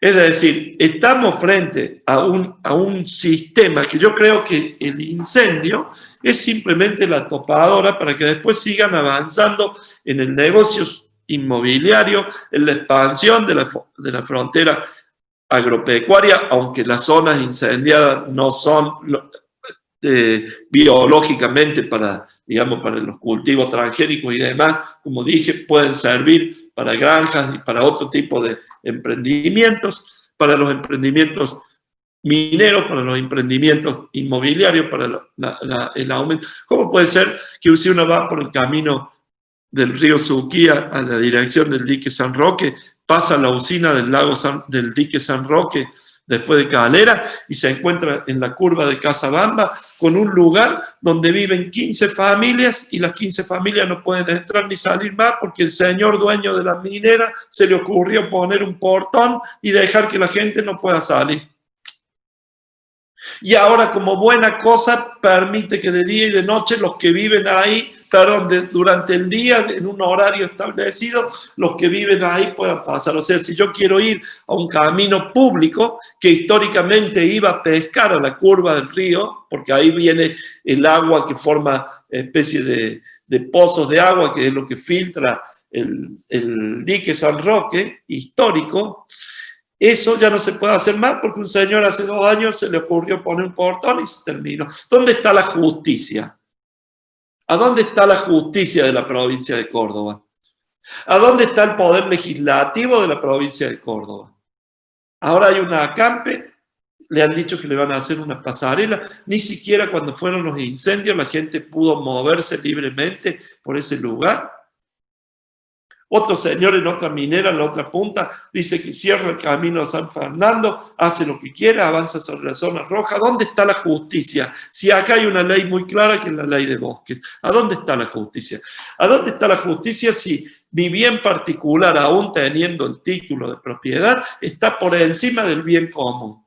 Es decir, estamos frente a un sistema que yo creo que el incendio es simplemente la topadora para que después sigan avanzando en el negocio inmobiliario, en la expansión de la frontera agropecuaria, aunque las zonas incendiadas no son biológicamente para los cultivos transgénicos y demás, como dije, pueden servir para granjas y para otro tipo de emprendimientos, para los emprendimientos mineros, para los emprendimientos inmobiliarios, para el aumento. ¿Cómo puede ser que si uno va por el camino del río Suquía a la dirección del dique San Roque, pasa la usina del dique San Roque, después de Calera, y se encuentra en la curva de Casabamba con un lugar donde viven 15 familias y las 15 familias no pueden entrar ni salir más porque el señor dueño de la minera se le ocurrió poner un portón y dejar que la gente no pueda salir. Y ahora, como buena cosa, permite que de día y de noche los que viven ahí, durante el día, en un horario establecido, los que viven ahí puedan pasar. O sea, si yo quiero ir a un camino público que históricamente iba a pescar a la curva del río, porque ahí viene el agua que forma especie de pozos de agua, que es lo que filtra el dique San Roque histórico. Eso ya no se puede hacer más porque un señor hace 2 años se le ocurrió poner un portón y se terminó. ¿Dónde está la justicia? ¿A dónde está la justicia de la provincia de Córdoba? ¿A dónde está el poder legislativo de la provincia de Córdoba? Ahora hay una acampe, le han dicho que le van a hacer una pasarela, ni siquiera cuando fueron los incendios la gente pudo moverse libremente por ese lugar. Otro señor en otra minera, en la otra punta, dice que cierra el camino a San Fernando, hace lo que quiera, avanza sobre la zona roja. ¿Dónde está la justicia? Si acá hay una ley muy clara que es la ley de bosques. ¿A dónde está la justicia? ¿A dónde está la justicia si mi bien particular, aún teniendo el título de propiedad, está por encima del bien común?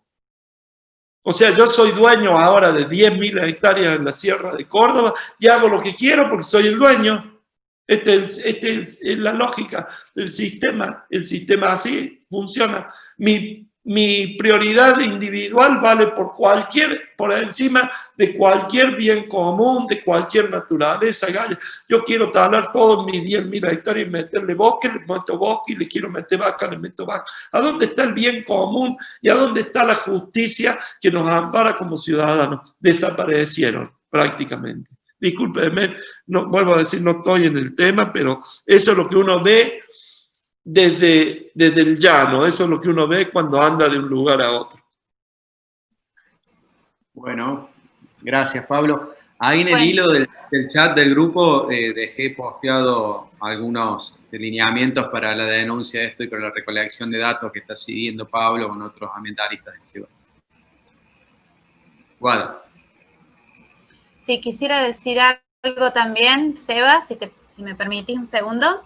O sea, yo soy dueño ahora de 10.000 hectáreas en la Sierra de Córdoba y hago lo que quiero porque soy el dueño. Esta es la lógica del sistema. El sistema así funciona. Mi prioridad individual vale por encima de cualquier bien común, de cualquier naturaleza. Yo quiero talar todos mis 10.000 hectáreas y meterle bosque, le meto bosque, y le quiero meter vaca, le meto vaca. ¿A dónde está el bien común y a dónde está la justicia que nos ampara como ciudadanos? Desaparecieron prácticamente. Discúlpeme, no, vuelvo a decir, no estoy en el tema, pero eso es lo que uno ve desde el llano, eso es lo que uno ve cuando anda de un lugar a otro. Bueno, gracias, Pablo. Ahí en el hilo del chat del grupo dejé posteado algunos lineamientos para la denuncia de esto y para la recolección de datos que está siguiendo Pablo con otros ambientalistas de Ciudad. Guada. Sí, quisiera decir algo también, Seba, si me permitís un segundo.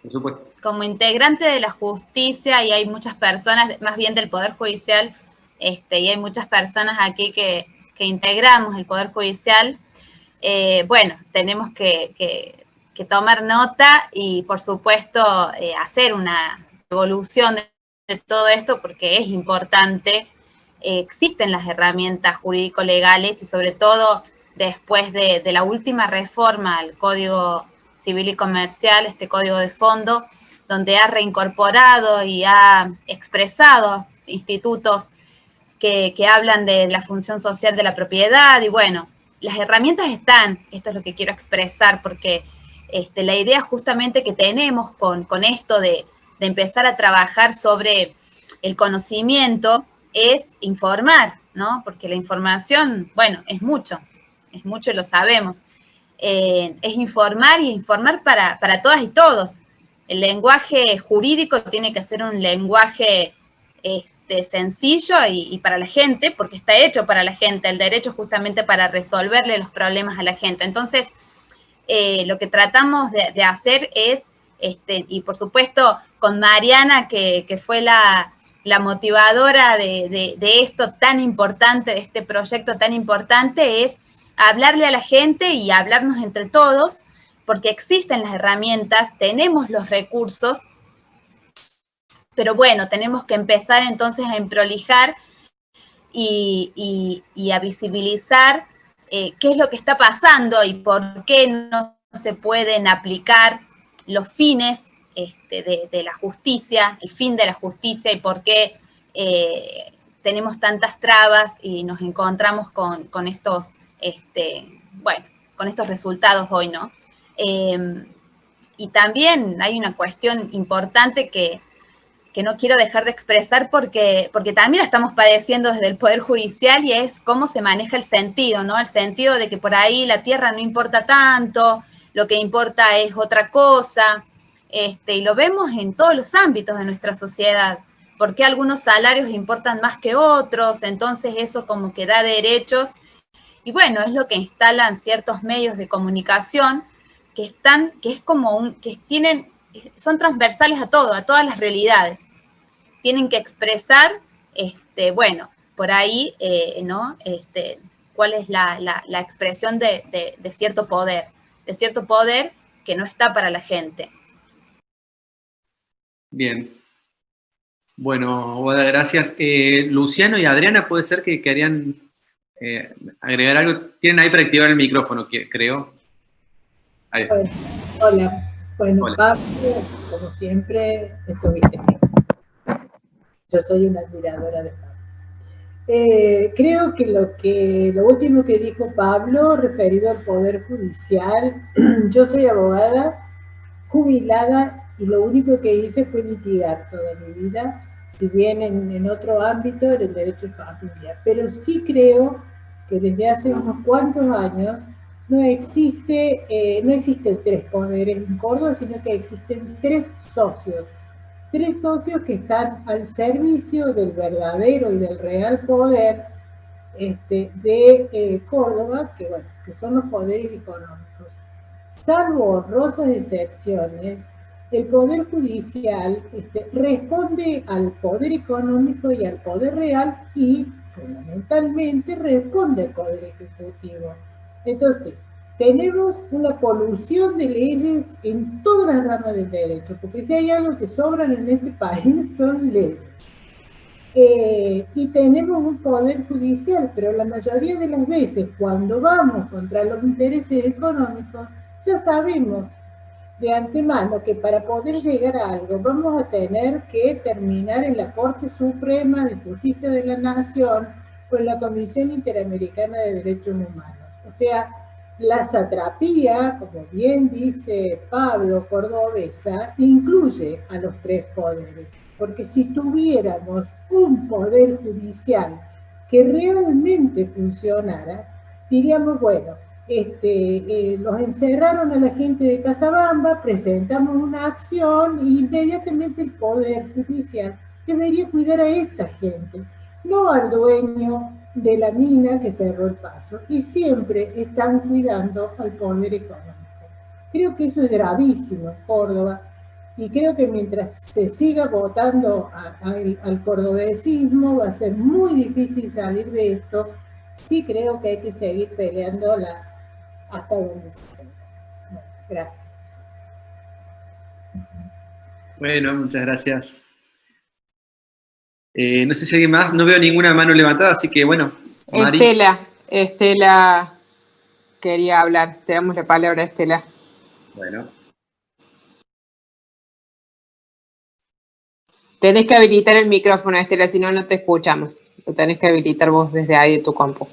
Por supuesto. Como integrante de la justicia, y hay muchas personas, más bien del Poder Judicial, y hay muchas personas aquí que integramos el Poder Judicial, bueno, tenemos que tomar nota y, por supuesto, hacer una evolución de todo esto porque es importante. Existen las herramientas jurídico-legales y sobre todo después de la última reforma al Código Civil y Comercial, este código de fondo, donde ha reincorporado y ha expresado institutos que hablan de la función social de la propiedad y bueno, las herramientas están, esto es lo que quiero expresar porque la idea justamente que tenemos con esto de empezar a trabajar sobre el conocimiento es informar, ¿no? Porque la información, bueno, es mucho y lo sabemos. Es informar y informar para todas y todos. El lenguaje jurídico tiene que ser un lenguaje sencillo y para la gente, porque está hecho para la gente, el derecho justamente para resolverle los problemas a la gente. Entonces, lo que tratamos de hacer es, y por supuesto con Mariana, que fue la motivadora de esto tan importante, de este proyecto tan importante, es hablarle a la gente y hablarnos entre todos, porque existen las herramientas, tenemos los recursos, pero bueno, tenemos que empezar entonces a emprolijar y a visibilizar qué es lo que está pasando y por qué no se pueden aplicar los fines de la justicia, el fin de la justicia y por qué tenemos tantas trabas y nos encontramos con estos, bueno, con estos resultados hoy, ¿no? Y también hay una cuestión importante que no quiero dejar de expresar porque también la estamos padeciendo desde el Poder Judicial y es cómo se maneja el sentido, ¿no? El sentido de que por ahí la tierra no importa tanto, lo que importa es otra cosa, y lo vemos en todos los ámbitos de nuestra sociedad. ¿Por qué algunos salarios importan más que otros? Entonces eso como que da derechos. Y bueno, es lo que instalan ciertos medios de comunicación que son transversales a todo, a todas las realidades. Tienen que expresar, bueno, por ahí, ¿no? Cuál es la expresión de cierto poder que no está para la gente. Bien. Bueno, Boda, gracias. Luciano y Adriana, puede ser que querían agregar algo. Tienen ahí para activar el micrófono, creo. Ahí. Bueno, hola. Bueno, Hola. Pablo, como siempre, estuviste bien. Yo soy una admiradora de Pablo. Creo que lo último que dijo Pablo, referido al Poder Judicial, yo soy abogada, jubilada, y lo único que hice fue litigar toda mi vida, si bien en otro ámbito, en el derecho de familia. Pero sí creo que desde hace unos cuantos años no existen tres poderes en Córdoba, sino que existen tres socios que están al servicio del verdadero y del real poder de Córdoba, que son los poderes económicos. Salvo honrosas excepciones, el Poder Judicial responde al poder económico y al poder real, y fundamentalmente responde al Poder Ejecutivo. Entonces, tenemos una polución de leyes en todas las ramas del derecho, porque si hay algo que sobran en este país son leyes. Y tenemos un poder judicial, pero la mayoría de las veces cuando vamos contra los intereses económicos, ya sabemos de antemano que para poder llegar a algo vamos a tener que terminar en la Corte Suprema de Justicia de la Nación o en la Comisión Interamericana de Derechos Humanos. O sea, la satrapía, como bien dice Pablo Cordobesa, incluye a los tres poderes. Porque si tuviéramos un poder judicial que realmente funcionara, diríamos, bueno, los encerraron a la gente de Casabamba, presentamos una acción e inmediatamente el poder judicial debería cuidar a esa gente, no al dueño de la mina que cerró el paso, y siempre están cuidando al poder económico. Creo que eso es gravísimo en Córdoba. Y creo que mientras se siga votando al cordobesismo, va a ser muy difícil salir de esto. Sí creo que hay que seguir peleando hasta donde se pueda. Bueno, gracias. Bueno, muchas gracias. No sé si alguien más, no veo ninguna mano levantada, así que bueno. Mari. Estela quería hablar. Te damos la palabra, Estela. Bueno. Tenés que habilitar el micrófono, Estela, si no, no te escuchamos. Lo tenés que habilitar vos desde ahí de tu compu.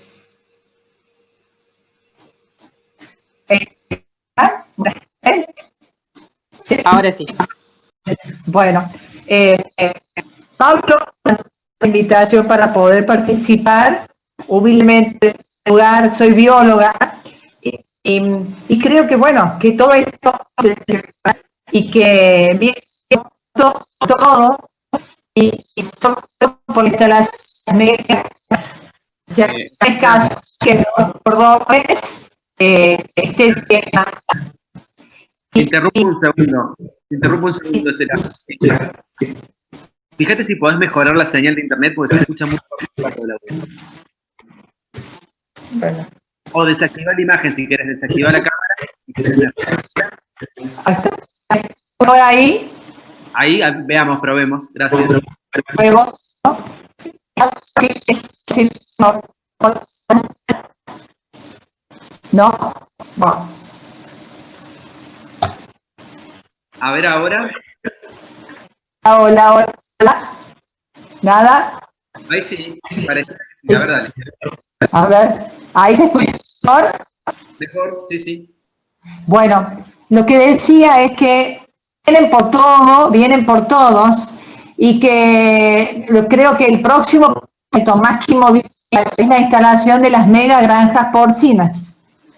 Sí. Ahora sí. Bueno, Pablo, la invitación para poder participar, humildemente, soy bióloga, y creo que, bueno, que todo esto, y que viene todo, y sobre todo por las medias, o sea, hay casos que los cordobeses estén bien. Te interrumpo un segundo, Estela. Fíjate si podés mejorar la señal de internet porque se escucha muy bajo la voz. Bueno. O desactivar la imagen si quieres, desactivar la cámara. ¿Estoy ahí? Ahí, veamos, probemos. Gracias. Luego, ¿no? Bueno. A ver ahora. Hola. ¿Nada? Ahí sí, parece. A ver, dale. A ver, ¿ahí se escucha mejor? Mejor, sí. Bueno, lo que decía es que vienen por todos, y que creo que el próximo proyecto más que inmobiliario es la instalación de las mega granjas porcinas,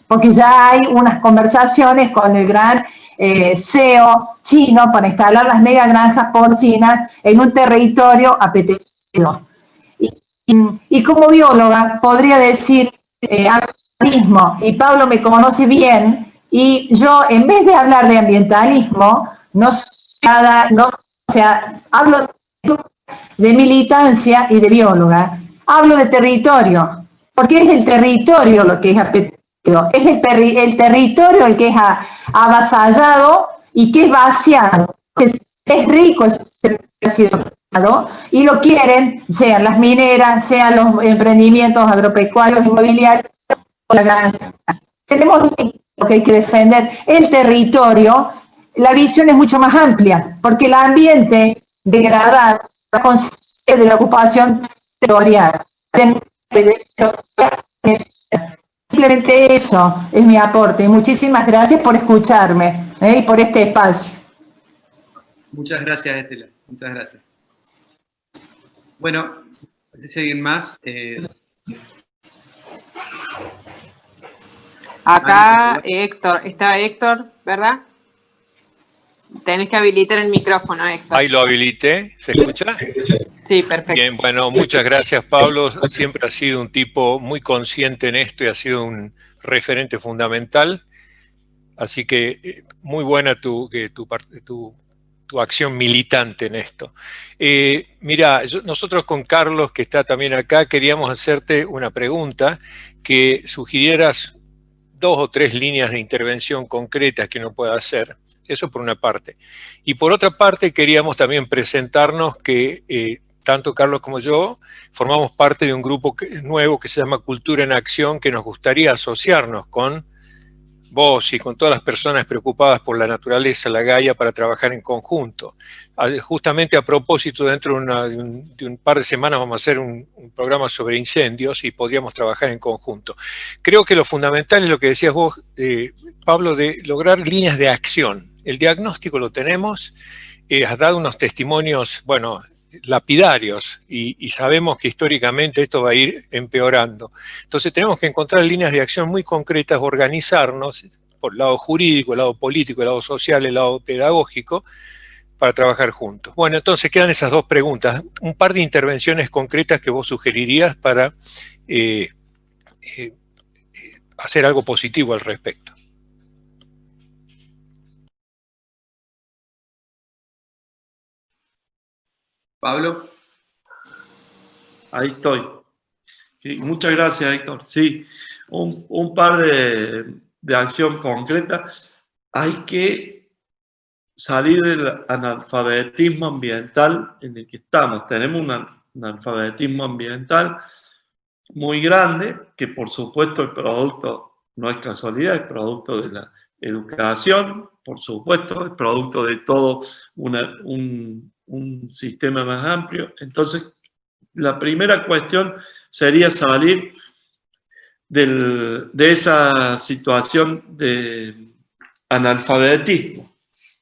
porque ya hay unas conversaciones con el gran SEO chino para instalar las mega granjas porcinas en un territorio apetecido. Y como bióloga podría decir ahora mismo, y Pablo me conoce bien, y yo en vez de hablar de ambientalismo, hablo de militancia y de bióloga, hablo de territorio, porque es el territorio lo que es apetecido, es el territorio el que es avasallado y que es vaciado, es rico ese ácido y lo quieren, sean las mineras, sean los emprendimientos agropecuarios, inmobiliarios, o la granja. Tenemos lo que hay que defender, el territorio, la visión es mucho más amplia, porque el ambiente degradado consiste de la ocupación territorial. Simplemente eso es mi aporte. Y muchísimas gracias por escucharme y por este espacio. Muchas gracias, Estela. Muchas gracias. Bueno, no sé si alguien más. Acá Héctor, está Héctor, ¿verdad? Tenés que habilitar el micrófono, Héctor. Ahí lo habilité, ¿se escucha? Sí, perfecto. Bien, bueno, muchas gracias, Pablo. Siempre has sido un tipo muy consciente en esto y has sido un referente fundamental. Así que muy buena tu acción militante en esto. Mira, nosotros con Carlos, que está también acá, queríamos hacerte una pregunta, que sugirieras 2 o 3 líneas de intervención concretas que uno pueda hacer. Eso por una parte. Y por otra parte, queríamos también presentarnos que tanto Carlos como yo formamos parte de un grupo nuevo que se llama Cultura en Acción, que nos gustaría asociarnos con vos y con todas las personas preocupadas por la naturaleza, la Gaia, para trabajar en conjunto. Justamente a propósito, dentro de un par de semanas vamos a hacer un programa sobre incendios y podríamos trabajar en conjunto. Creo que lo fundamental es lo que decías vos, Pablo, de lograr líneas de acción. El diagnóstico lo tenemos, has dado unos testimonios, bueno, lapidarios, y sabemos que históricamente esto va a ir empeorando. Entonces tenemos que encontrar líneas de acción muy concretas, organizarnos por el lado jurídico, el lado político, el lado social, el lado pedagógico, para trabajar juntos. Bueno, entonces quedan esas 2 preguntas. Un par de intervenciones concretas que vos sugerirías para hacer algo positivo al respecto. Pablo. Ahí estoy. Sí, muchas gracias, Héctor. Sí, un par de acción concreta. Hay que salir del analfabetismo ambiental en el que estamos. Tenemos un analfabetismo ambiental muy grande, que por supuesto el producto no es casualidad, es producto de la educación, por supuesto, es producto de todo un sistema más amplio. Entonces, la primera cuestión sería salir de esa situación de analfabetismo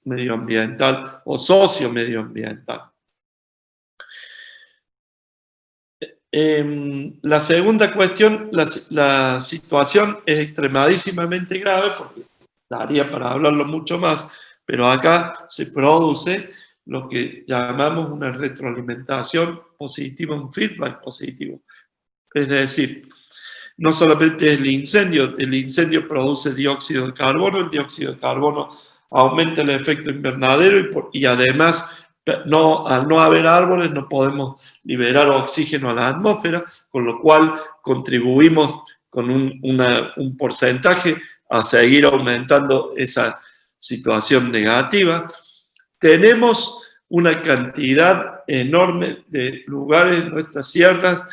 medioambiental o sociomedioambiental. La segunda cuestión, la situación es extremadísimamente grave, porque daría para hablarlo mucho más, pero acá se produce lo que llamamos una retroalimentación positiva, un feedback positivo. Es decir, no solamente el incendio produce dióxido de carbono, el dióxido de carbono aumenta el efecto invernadero y además al no haber árboles no podemos liberar oxígeno a la atmósfera, con lo cual contribuimos con un porcentaje a seguir aumentando esa situación negativa. Tenemos una cantidad enorme de lugares en nuestras sierras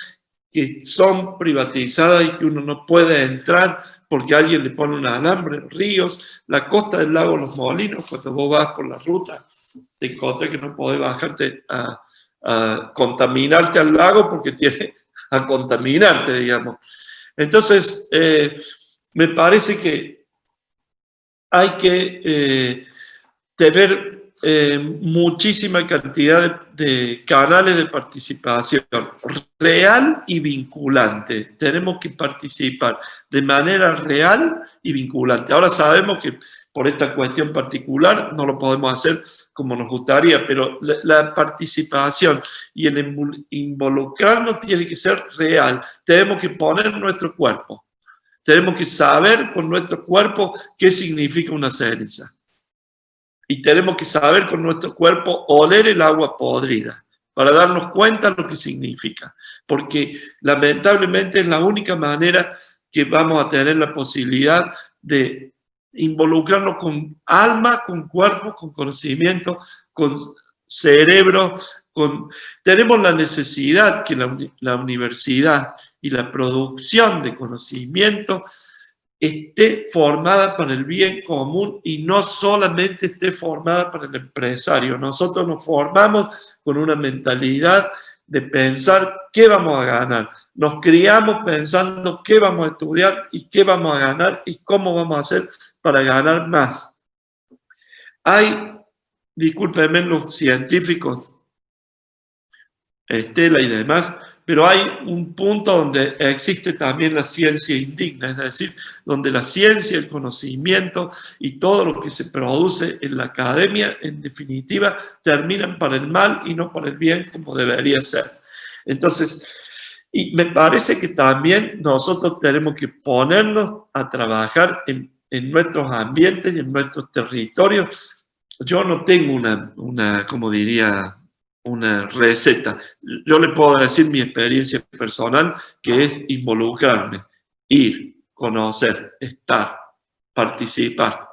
que son privatizadas y que uno no puede entrar porque alguien le pone un alambre, ríos, la costa del lago Los Molinos, cuando vos vas por la ruta, te encontrás que no podés bajarte a contaminarte al lago porque tiene a contaminarte, digamos. Entonces, me parece que hay que tener muchísima cantidad de canales de participación real y vinculante. Tenemos que participar de manera real y vinculante. Ahora sabemos que por esta cuestión particular no lo podemos hacer como nos gustaría, pero la participación y el involucrarnos tiene que ser real. Tenemos que poner nuestro cuerpo. Tenemos que saber con nuestro cuerpo qué significa una ceniza. Y tenemos que saber con nuestro cuerpo oler el agua podrida para darnos cuenta de lo que significa. Porque lamentablemente es la única manera que vamos a tener la posibilidad de involucrarnos con alma, con cuerpo, con conocimiento, con cerebro. Tenemos la necesidad que la universidad y la producción de conocimiento esté formada para el bien común y no solamente esté formada para el empresario. Nosotros nos formamos con una mentalidad de pensar qué vamos a ganar. Nos criamos pensando qué vamos a estudiar y qué vamos a ganar y cómo vamos a hacer para ganar más. Hay, discúlpenme los científicos, Estela y demás, pero hay un punto donde existe también la ciencia indigna, es decir, donde la ciencia, el conocimiento y todo lo que se produce en la academia, en definitiva, terminan para el mal y no para el bien como debería ser. Entonces, y me parece que también nosotros tenemos que ponernos a trabajar en nuestros ambientes y en nuestros territorios. Yo no tengo una como diría, una receta. Yo le puedo decir mi experiencia personal, que es involucrarme, ir, conocer, estar, participar,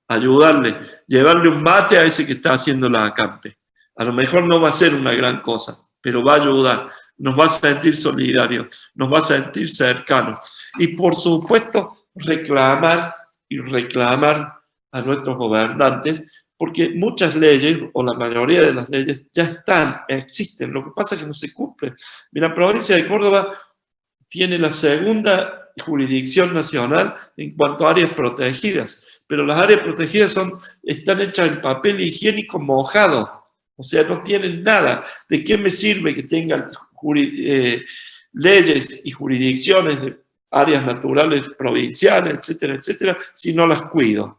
ayudarle, llevarle un mate a ese que está haciendo la acampe. A lo mejor no va a ser una gran cosa, pero va a ayudar, nos va a sentir solidarios, nos va a sentir cercanos. Y por supuesto, reclamar a nuestros gobernantes, porque muchas leyes, o la mayoría de las leyes, ya existen. Lo que pasa es que no se cumplen. La provincia de Córdoba tiene la segunda jurisdicción nacional en cuanto a áreas protegidas, pero las áreas protegidas están hechas en papel higiénico mojado, o sea, no tienen nada. ¿De qué me sirve que tengan leyes y jurisdicciones de áreas naturales provinciales, etcétera, etcétera, si no las cuido?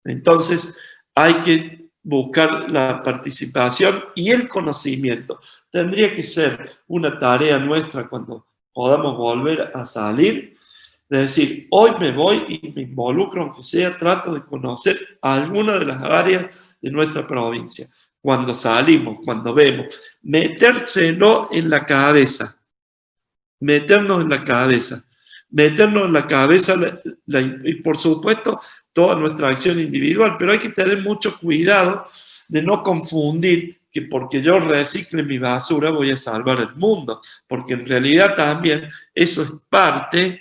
Entonces, hay que buscar la participación y el conocimiento. Tendría que ser una tarea nuestra cuando podamos volver a salir, de decir, hoy me voy y me involucro, aunque sea, trato de conocer alguna de las áreas de nuestra provincia. Cuando salimos, cuando vemos, metérselo en la cabeza, meternos en la cabeza y por supuesto toda nuestra acción individual, pero hay que tener mucho cuidado de no confundir que porque yo recicle mi basura voy a salvar el mundo, porque en realidad también eso es parte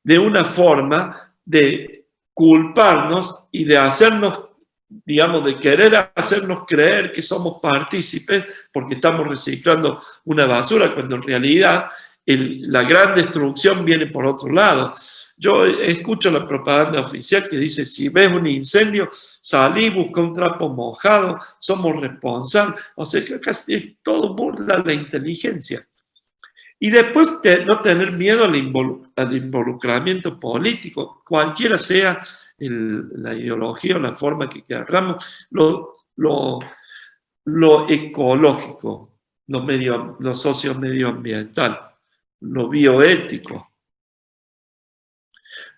de una forma de culparnos y de hacernos, digamos, de querer hacernos creer que somos partícipes porque estamos reciclando una basura, cuando en realidad la gran destrucción viene por otro lado. Yo escucho la propaganda oficial que dice, si ves un incendio, salí, busca un trapo mojado, somos responsables. O sea, que casi es todo burla la inteligencia. Y después no tener miedo al involucramiento político, cualquiera sea la ideología o la forma que queramos, lo ecológico, lo socio-medioambiental, lo bioético.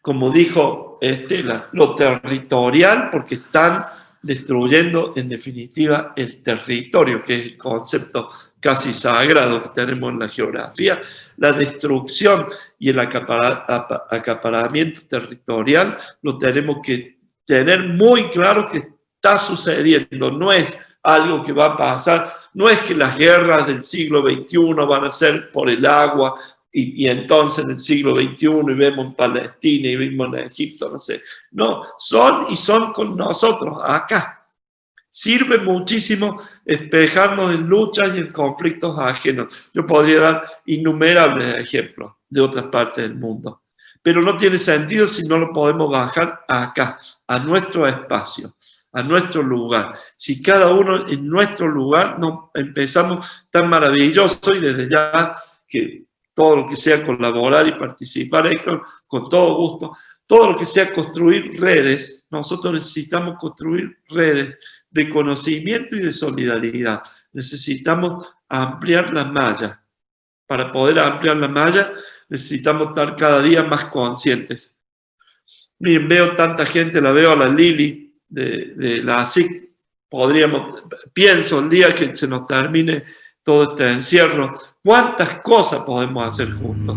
Como dijo Estela, lo territorial, porque están destruyendo en definitiva el territorio, que es el concepto casi sagrado que tenemos en la geografía. La destrucción y el acaparamiento territorial lo tenemos que tener muy claro que está sucediendo, no es algo que va a pasar, no es que las guerras del siglo XXI van a ser por el agua, y entonces en el siglo XXI y vemos en Palestina y vemos en Egipto, no sé. No, son con nosotros, acá. Sirve muchísimo espejarnos en luchas y en conflictos ajenos. Yo podría dar innumerables ejemplos de otras partes del mundo. Pero no tiene sentido si no lo podemos bajar acá, a nuestro espacio, a nuestro lugar. Si cada uno en nuestro lugar no empezamos tan maravilloso, y desde ya que todo lo que sea colaborar y participar, Héctor, con todo gusto, todo lo que sea construir redes, nosotros necesitamos construir redes de conocimiento y de solidaridad. Necesitamos ampliar la malla. Para poder ampliar la malla, necesitamos estar cada día más conscientes. Miren, veo tanta gente, la veo a la Lili de la ASIC, pienso el día que se nos termine todo este encierro, ¿cuántas cosas podemos hacer juntos?